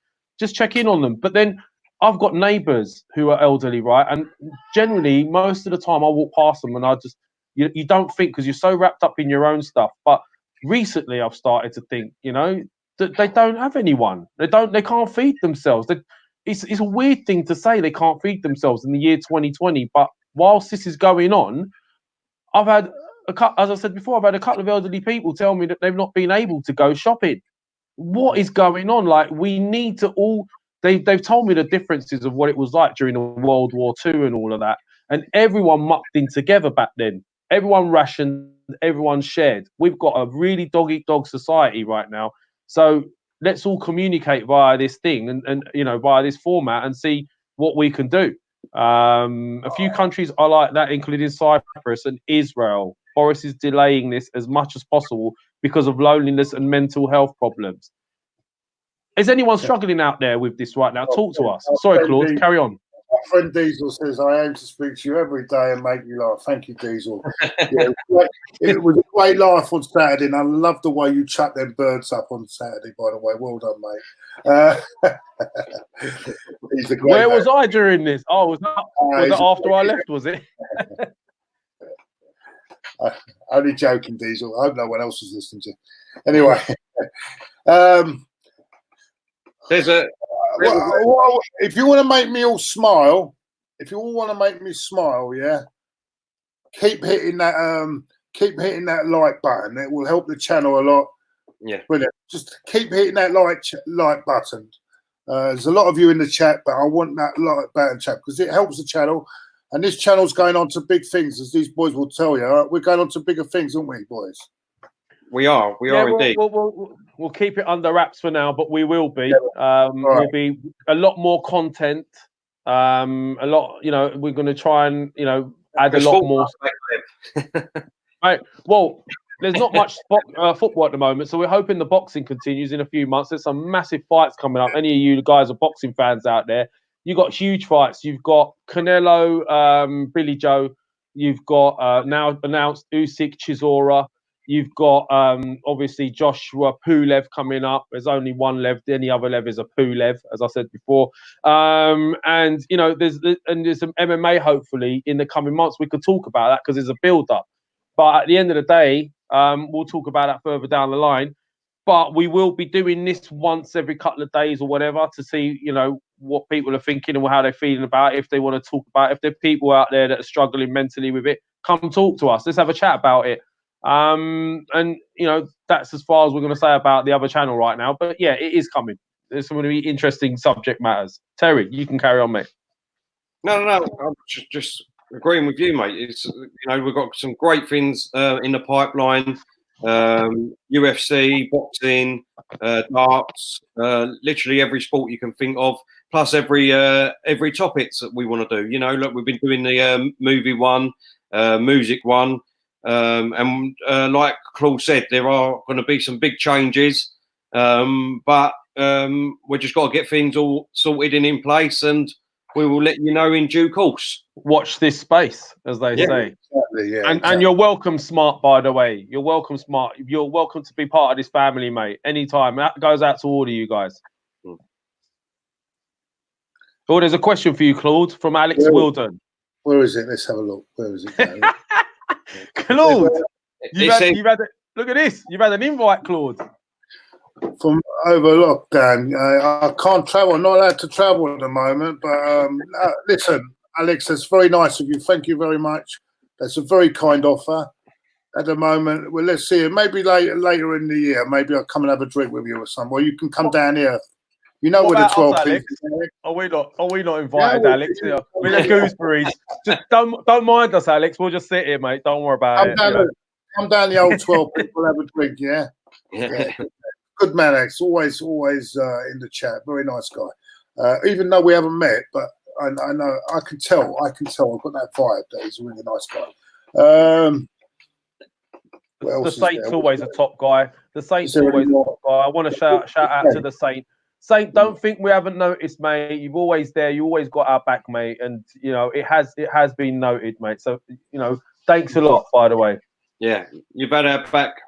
just check in on them. But then I've got neighbours who are elderly, right? And generally, most of the time, I walk past them and I just, you don't think because you're so wrapped up in your own stuff. But recently, I've started to think, that they don't have anyone. They can't feed themselves. It's a weird thing to say they can't feed themselves in the year 2020. But whilst this is going on, I've had as I said before, I've had a couple of elderly people tell me that they've not been able to go shopping. What is going on? Like, we need to all. They've told me the differences of what it was like during the World War II and all of that, and everyone mucked in together back then. Everyone rationed, everyone shared. We've got a really dog-eat-dog society right now. So let's all communicate via this thing and via this format and see what we can do. A few countries are like that, including Cyprus and Israel. Boris is delaying this as much as possible because of loneliness and mental health problems. Is anyone struggling out there with this right now? Talk to us. Sorry, Claude, carry on. My friend Diesel says, I aim to speak to you every day and make you laugh. Thank you, Diesel. It was a great laugh on Saturday, and I love the way you chucked them birds up on Saturday, by the way. Well done, mate. Where was I during this? Oh, was that after I left, was it? Only joking, Diesel. I hope no one else is listening to. Anyway. There's a... if you want to make me all smile, yeah, keep hitting that like button. It will help the channel a lot. Yeah, brilliant. Just keep hitting that like button. There's a lot of you in the chat, but I want that like button chat because it helps the channel. And this channel's going on to big things, as these boys will tell you. Right? We're going on to bigger things, aren't we, boys? We are indeed. We'll keep it under wraps for now, but we will be. We'll be a lot more content. A lot, we're going to try and, add a lot more. Right. Well, there's not much football at the moment, so we're hoping the boxing continues in a few months. There's some massive fights coming up. Any of you guys are boxing fans out there, you've got huge fights. You've got Canelo, Billy Joe. You've got now announced Usyk, Chisora. You've got obviously Joshua Pulev coming up. There's only one Lev. Any other Lev is a Pulev, as I said before. And there's some MMA hopefully in the coming months. We could talk about that because there's a build-up. But at the end of the day, we'll talk about that further down the line. But we will be doing this once every couple of days or whatever to see, what people are thinking and how they're feeling about it. If they want to talk about it. If there are people out there that are struggling mentally with it, come talk to us. Let's have a chat about it. That's as far as we're going to say about the other channel right now. But yeah, it is coming. There's some really interesting subject matters. Terry, you can carry on, mate. No. I'm just agreeing with you, mate. It's we've got some great things in the pipeline. UFC, boxing, darts, literally every sport you can think of. Plus every topics that we want to do. Look, we've been doing the movie one, music one. And like Claude said, there are going to be some big changes, but we just got to get things all sorted and in place, and we will let you know in due course. Watch this space, as they say. Exactly, yeah, and you're welcome, Smart, by the way. You're welcome, Smart. You're welcome to be part of this family, mate. Anytime. That goes out to all of you guys. Oh, there's a question for you, Claude, from Alex Wilden. Where is it? Let's have a look. Where is it? Claude, you've had look at this. You've had an invite, Claude. From over lockdown. I can't travel. I'm not allowed to travel at the moment. But listen, Alex, that's very nice of you. Thank you very much. That's a very kind offer. At the moment, well, let's see it. Maybe later in the year. Maybe I'll come and have a drink with you or something. Or you can come down here. Where the 12 people. Are we not invited, Alex? We're the gooseberries. Just don't mind us, Alex. We'll just sit here, mate. Don't worry about it. come down the old 12. We'll have a drink. Yeah. Good man, Alex. Always in the chat. Very nice guy. Even though we haven't met, but I know I can tell. I've got that vibe that he's a really nice guy. The Saint's always a top guy. The Saint's always a top guy. I want to shout out to the Saint. Saint, don't think we haven't noticed, mate. You've always there. You always got our back, mate. And it has been noted, mate. So thanks a lot, by the way. Yeah, you've had our back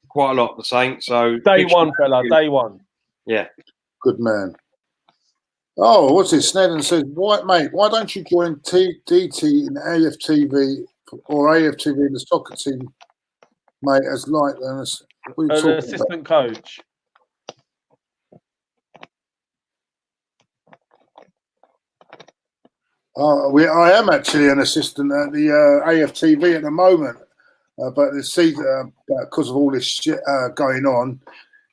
quite a lot, the Saint. So day one, fella. Day one. Yeah. Good man. Oh, what's it? Snedden says, why don't you join DT in AFTV or AFTV in the soccer team, mate, as an assistant coach? I am actually an assistant at the AFTV at the moment, but the season, because of all this shit going on,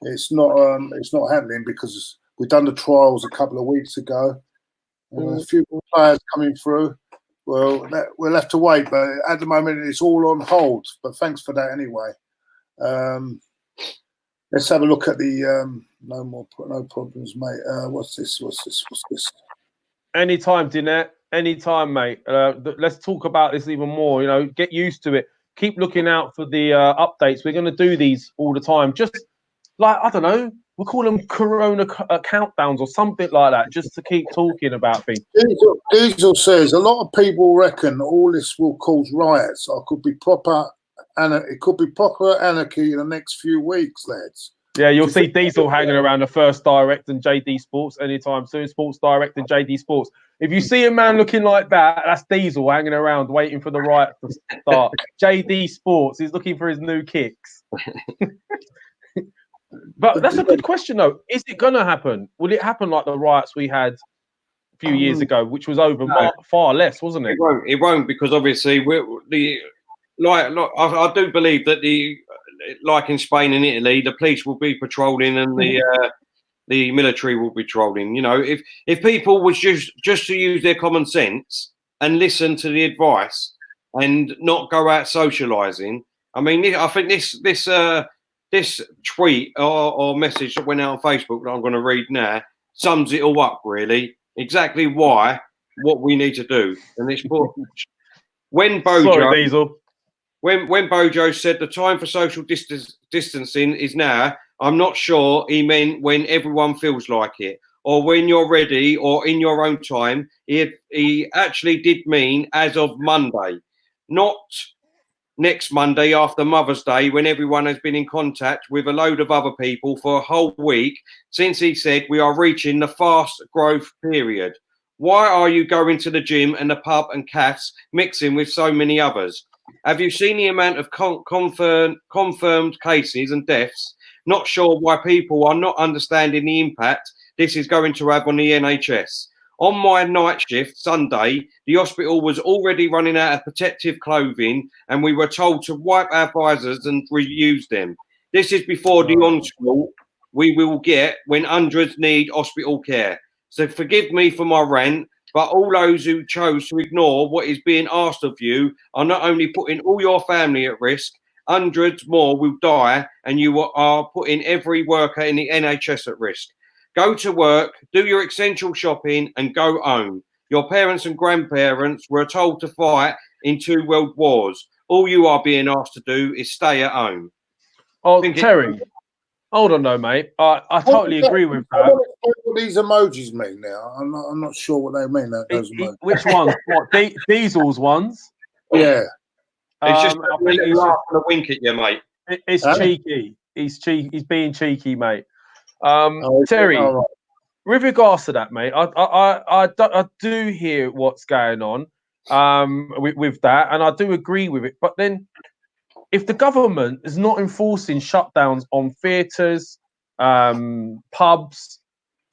it's not happening because we've done the trials a couple of weeks ago. A few players coming through. Well, we'll have to wait, but at the moment it's all on hold. But thanks for that anyway. Let's have a look at the no problems, mate. What's this? Anytime, Dinette. Anytime, mate. Let's talk about this even more. Get used to it. Keep looking out for the updates. We're going to do these all the time. Just I don't know. We'll call them Corona countdowns or something like that, just to keep talking about things. Diesel says a lot of people reckon all this will cause riots. It could be proper anarchy in the next few weeks, lads. Yeah, you'll see Diesel hanging around the First Direct and JD Sports anytime soon. Sports Direct and JD Sports. If you see a man looking like that, that's Diesel hanging around waiting for the riot to start. JD Sports, he's looking for his new kicks. But that's a good question, though. Is it going to happen? Will it happen like the riots we had a few years ago, which was over far less, wasn't it? It won't because obviously I do believe that like in Spain and Italy, the police will be patrolling and the military will be patrolling. If people was just to use their common sense and listen to the advice and not go out socialising. I mean, I think this tweet or message that went out on Facebook that I'm going to read now sums it all up, really. Exactly what we need to do. And it's when Bojo... Sorry, Diesel. When Bojo said the time for social distancing is now, I'm not sure he meant when everyone feels like it or when you're ready or in your own time. He actually did mean as of Monday, not next Monday after Mother's Day when everyone has been in contact with a load of other people for a whole week since he said we are reaching the fast growth period. Why are you going to the gym and the pub and cafes mixing with so many others? Have you seen the amount of confirmed cases and deaths? Not sure why people are not understanding the impact this is going to have on the NHS. On my night shift Sunday, the hospital was already running out of protective clothing and we were told to wipe our visors and reuse them. This is before the onslaught we will get when hundreds need hospital care. So forgive me for my rant, but all those who chose to ignore what is being asked of you are not only putting all your family at risk, hundreds more will die and you are putting every worker in the NHS at risk. Go to work, do your essential shopping and go home. Your parents and grandparents were told to fight in 2 world wars. All you are being asked to do is stay at home. Oh, Terry, hold on though, mate. I totally agree with that. I want to know what these emojis mean now. I'm not sure what they mean. Which ones? What, Diesel's ones? Yeah. It's just a little laugh and a wink at you, mate. It's cheeky. He's being cheeky, mate. Terry, with regards to that, mate, I do hear what's going on with that, and I do agree with it. But then, if the government is not enforcing shutdowns on theatres, pubs,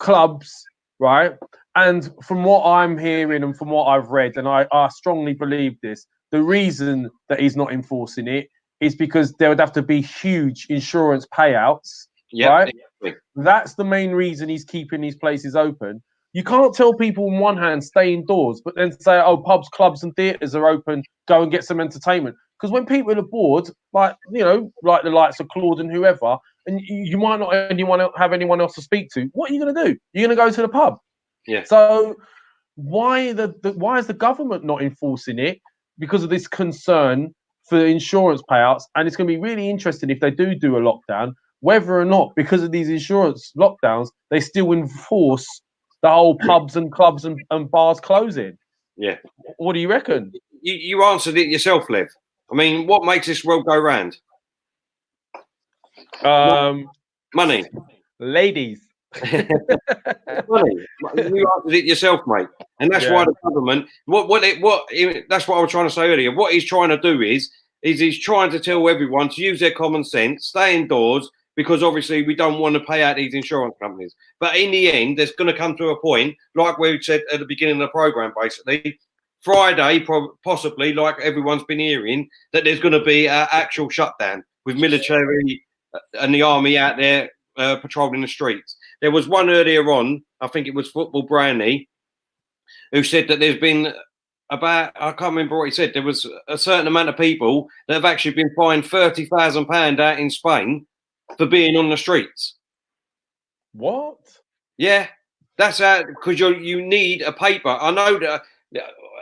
clubs, right? And from what I'm hearing and from what I've read, and I strongly believe this, the reason that he's not enforcing it is because there would have to be huge insurance payouts. Yep, right? Exactly. That's the main reason he's keeping these places open. You can't tell people on one hand stay indoors, but then say, oh, pubs, clubs and theatres are open, go and get some entertainment. Because when people are bored, like like the likes of Claude and whoever, and you might not have anyone else to speak to, what are you going to do? You're going to go to the pub. Yeah. So why is the government not enforcing it? Because of this concern for insurance payouts, and it's going to be really interesting if they do a lockdown, whether or not because of these insurance lockdowns they still enforce the whole pubs and clubs and bars closing. Yeah. What do you reckon? You answered it yourself, Lev. I mean, what makes this world go round? Money. Ladies. Money. You answered it yourself, mate. And that's why the government. That's what I was trying to say earlier. What he's trying to do is he's trying to tell everyone to use their common sense, stay indoors, because obviously we don't want to pay out these insurance companies. But in the end, there's going to come to a point, like we said at the beginning of the program, basically. Friday, possibly, like everyone's been hearing, that there's going to be an actual shutdown with military and the army out there patrolling the streets. There was one earlier on, I think it was Football Brownie, who said that there's been I can't remember what he said, there was a certain amount of people that have actually been fined £30,000 out in Spain for being on the streets. What? Yeah, that's because you need a paper. I know that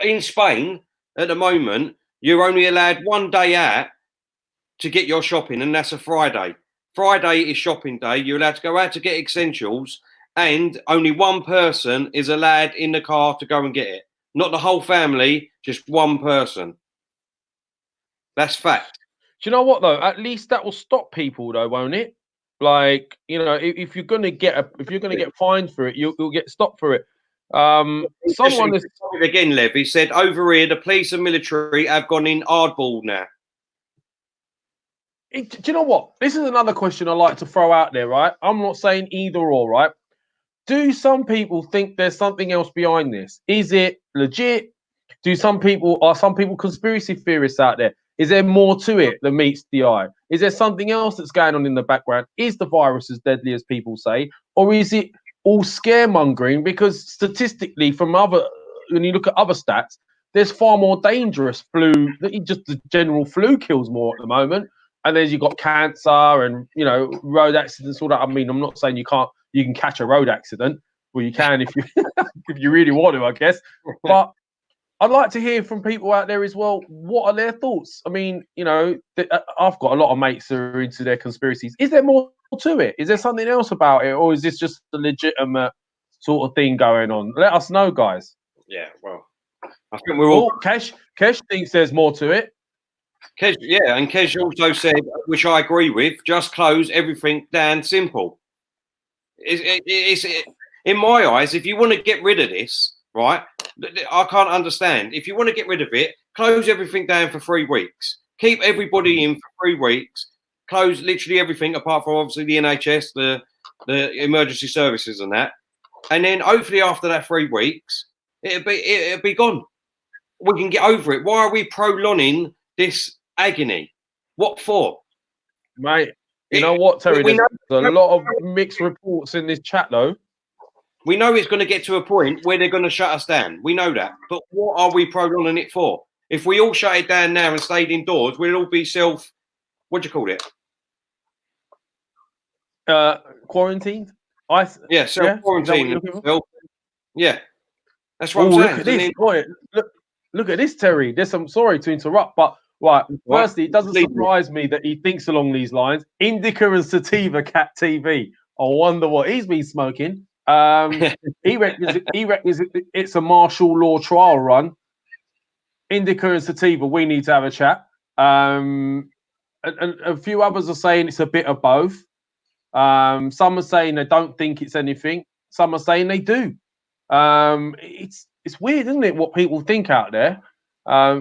in Spain at the moment you're only allowed one day out to get your shopping, and that's a Friday. Friday is shopping day. You're allowed to go out to get essentials, and only one person is allowed in the car to go and get it. Not the whole family, just one person. That's fact. Do you know what though? At least that will stop people though, won't it? Like, if you're gonna get fined for it, you'll get stopped for it. Someone is again, Lev. He said over here the police and military have gone in hardball now. Do you know what? This is another question I like to throw out there, right? I'm not saying either or, right? Do some people think there's something else behind this? Is it legit? Are some people conspiracy theorists out there? Is there more to it than meets the eye? Is there something else that's going on in the background? Is the virus as deadly as people say? Or is it all scaremongering? Because statistically, when you look at other stats, there's far more dangerous flu. Just the general flu kills more at the moment. And then you've got cancer and, road accidents, all that. I mean, I'm not saying you can catch a road accident. Well, you can if you if you really want to, I guess. But I'd like to hear from people out there as well. What are their thoughts? I mean, I've got a lot of mates that are into their conspiracies. Is there more to it? Is there something else about it? Or is this just a legitimate sort of thing going on? Let us know, guys. Yeah, well, I think we're all... Kesh thinks there's more to it. Kesh, yeah, and Kesh also said, which I agree with, just close everything down simple. It's in my eyes, if you want to get rid of this, right, I can't understand. If you want to get rid of it, close everything down for 3 weeks. Keep everybody in for 3 weeks. Close literally everything apart from obviously the NHS, the emergency services and that. And then hopefully after that 3 weeks, it'll be gone. We can get over it. Why are we prolonging this agony? What for? Mate, you know what, Terry? There's a lot of mixed reports in this chat, though. We know it's going to get to a point where they're going to shut us down. We know that. But what are we prolonging it for? If we all shut it down now and stayed indoors, we'll all be what do you call it? Quarantined? Self-quarantine. Yeah. That's what I'm saying. Look at this. Boy, look at this, Terry. I'm sorry to interrupt, but right. Firstly, it doesn't surprise me that he thinks along these lines. Indica and sativa cat TV. I wonder what he's been smoking. He reckons it's a martial law trial run. Indica and sativa, we need to have a chat. And a few others are saying it's a bit of both. Some are saying they don't think it's anything. Some are saying they do. It's weird, isn't it, what people think out there? I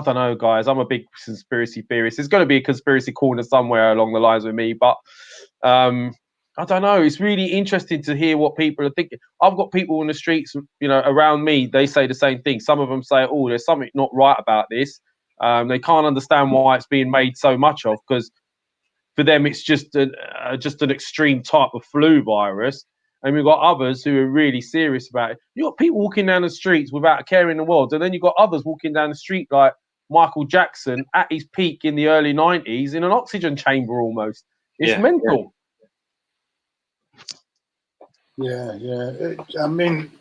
don't know, guys. I'm a big conspiracy theorist. There's going to be a conspiracy corner somewhere along the lines with me, but I don't know. It's really interesting to hear what people are thinking. I've got people in the streets, around me. They say the same thing. Some of them say, "Oh, there's something not right about this." They can't understand why it's being made so much of, because for them it's just an extreme type of flu virus. And we've got others who are really serious about it. You've got people walking down the streets without a care in the world, and then you've got others walking down the street like Michael Jackson at his peak in the early 90s in an oxygen chamber almost. It's mental. Yeah. I mean,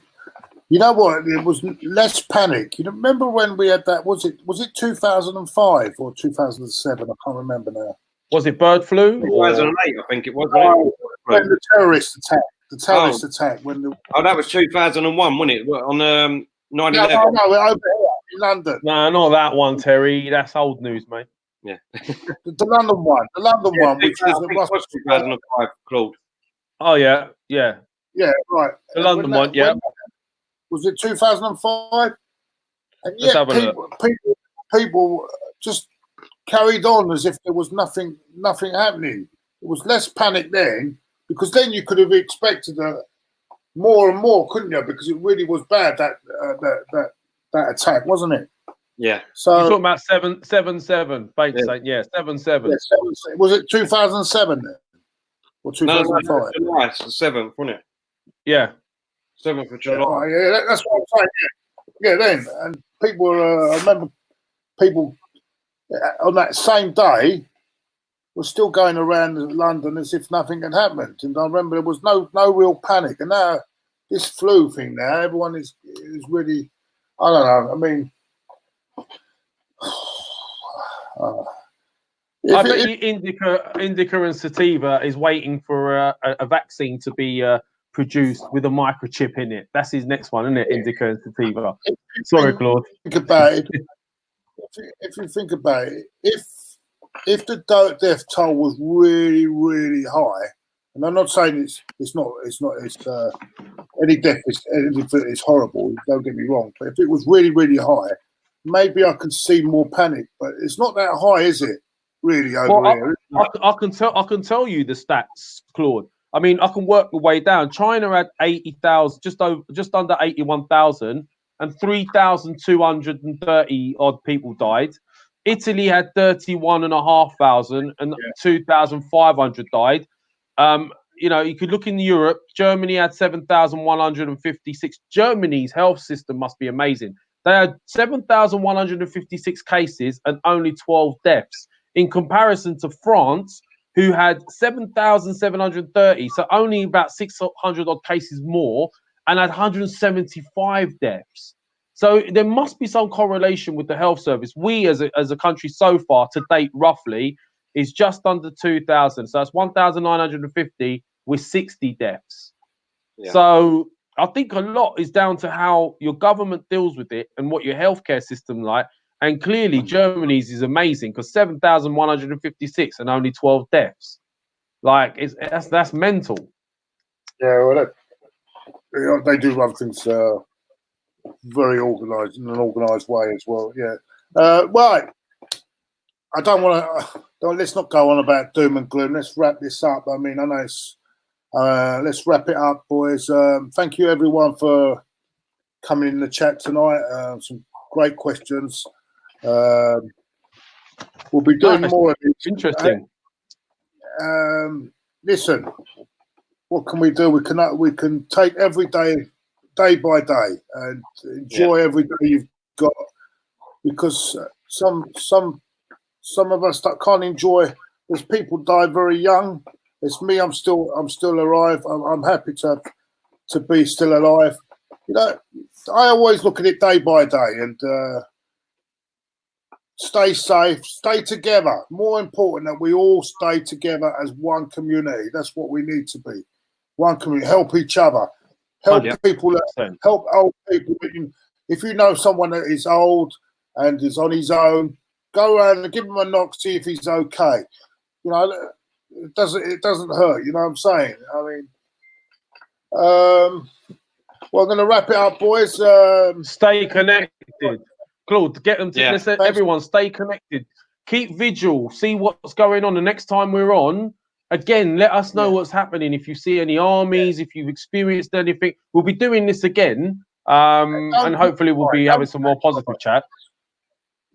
you know what? It was less panic. You remember when we had that? Was it 2005 or 2007? I can't remember now. Was it bird flu? 2008, I think it was. When the terrorist attack. The terrorist attack. That was 2001, wasn't it? On 9/11. No, over here in London. No, not that one, Terry. That's old news, mate. Yeah. The London one. The London one, which was 2005, Claude. Oh yeah. Yeah, right. The London one, yeah. Was it 2005? And Let's have a people just carried on as if there was nothing happening. It was less panic then, because then you could have expected more and more, couldn't you? Because it really was bad, that attack, wasn't it? Yeah. So you're talking about 777, Bank Saint, 7-7. Yeah, 7. Was it 2007 then? Or 2005? No, July, it's the 7th, wasn't it? Yeah. 7th of July. Yeah, that's what I'm saying. Yeah, then. And people, I remember people on that same day were still going around London as if nothing had happened. And I remember there was no real panic. And now this flu thing now, everyone is really, I don't know. I mean, I bet Indica and Sativa is waiting for a vaccine to be produced with a microchip in it. That's his next one, isn't it? Indica and Sativa. Sorry, Claude. Think about it. If you think about it, if the death toll was really, really high, and I'm not saying any death is horrible. Don't get me wrong, but if it was really, really high, maybe I can see more panic. But it's not that high, is it? Really over here. I can tell you the stats, Claude. I mean, I can work the way down. China had 80,000, just under 81,000, and 3,230 odd people died. Italy had 31,500 and 2,500 died. You could look in Europe. Germany had 7,156. Germany's health system must be amazing. They had 7,156 cases and only 12 deaths, in comparison to France, who had 7,730, so only about 600 odd cases more, and had 175 deaths. So there must be some correlation with the health service. We, as a country so far, to date, roughly, is just under 2,000. So that's 1,950 with 60 deaths. Yeah. So I think a lot is down to how your government deals with it and what your healthcare system like. And clearly, Germany's is amazing because 7,156 and only 12 deaths. Like that's mental. Yeah, well, they do run things very organised in an organised way as well. Yeah. Right. I don't want to. Let's not go on about doom and gloom. Let's wrap this up. I mean, I know it's. Let's wrap it up, boys. Thank you, everyone, for coming in the chat tonight. Some great questions. We'll be doing more of it. Interesting. Listen, what can we do? We can take every day by day, and enjoy every day you've got, because some of us that can't enjoy. There's people die very young. It's me. I'm still alive. I'm happy to be still alive. You know, I always look at it day by day, and stay safe, stay together. More important that we all stay together as one community. That's what we need to be. One community. Help each other. Help people. Help old people. If you know someone that is old and is on his own, go around and give him a knock, see if he's okay. You know, it doesn't hurt. You know what I'm saying? I mean, well, I'm going to wrap it up, boys. Stay connected. Claude, get them to listen. Everyone, stay connected. Keep vigil. See what's going on. The next time we're on, again, let us know what's happening. If you see any armies, if you've experienced anything, we'll be doing this again. And hopefully we'll be having some more positive chat.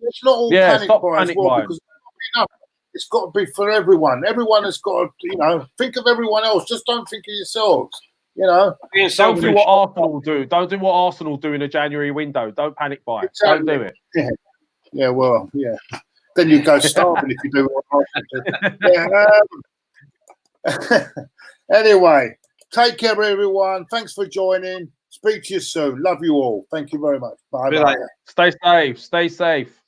It's not all panic buy as well, because it's got to be for everyone. Everyone has got to, think of everyone else. Just don't think of yourselves. Don't do what Arsenal do. Don't do what Arsenal do in a January window. Don't panic buy. Exactly. Don't do it. Yeah. Yeah, well, yeah. Then you go starving if you do what I yeah. Anyway, take care, everyone. Thanks for joining. Speak to you soon. Love you all. Thank you very much. Bye bye. Stay safe. Stay safe.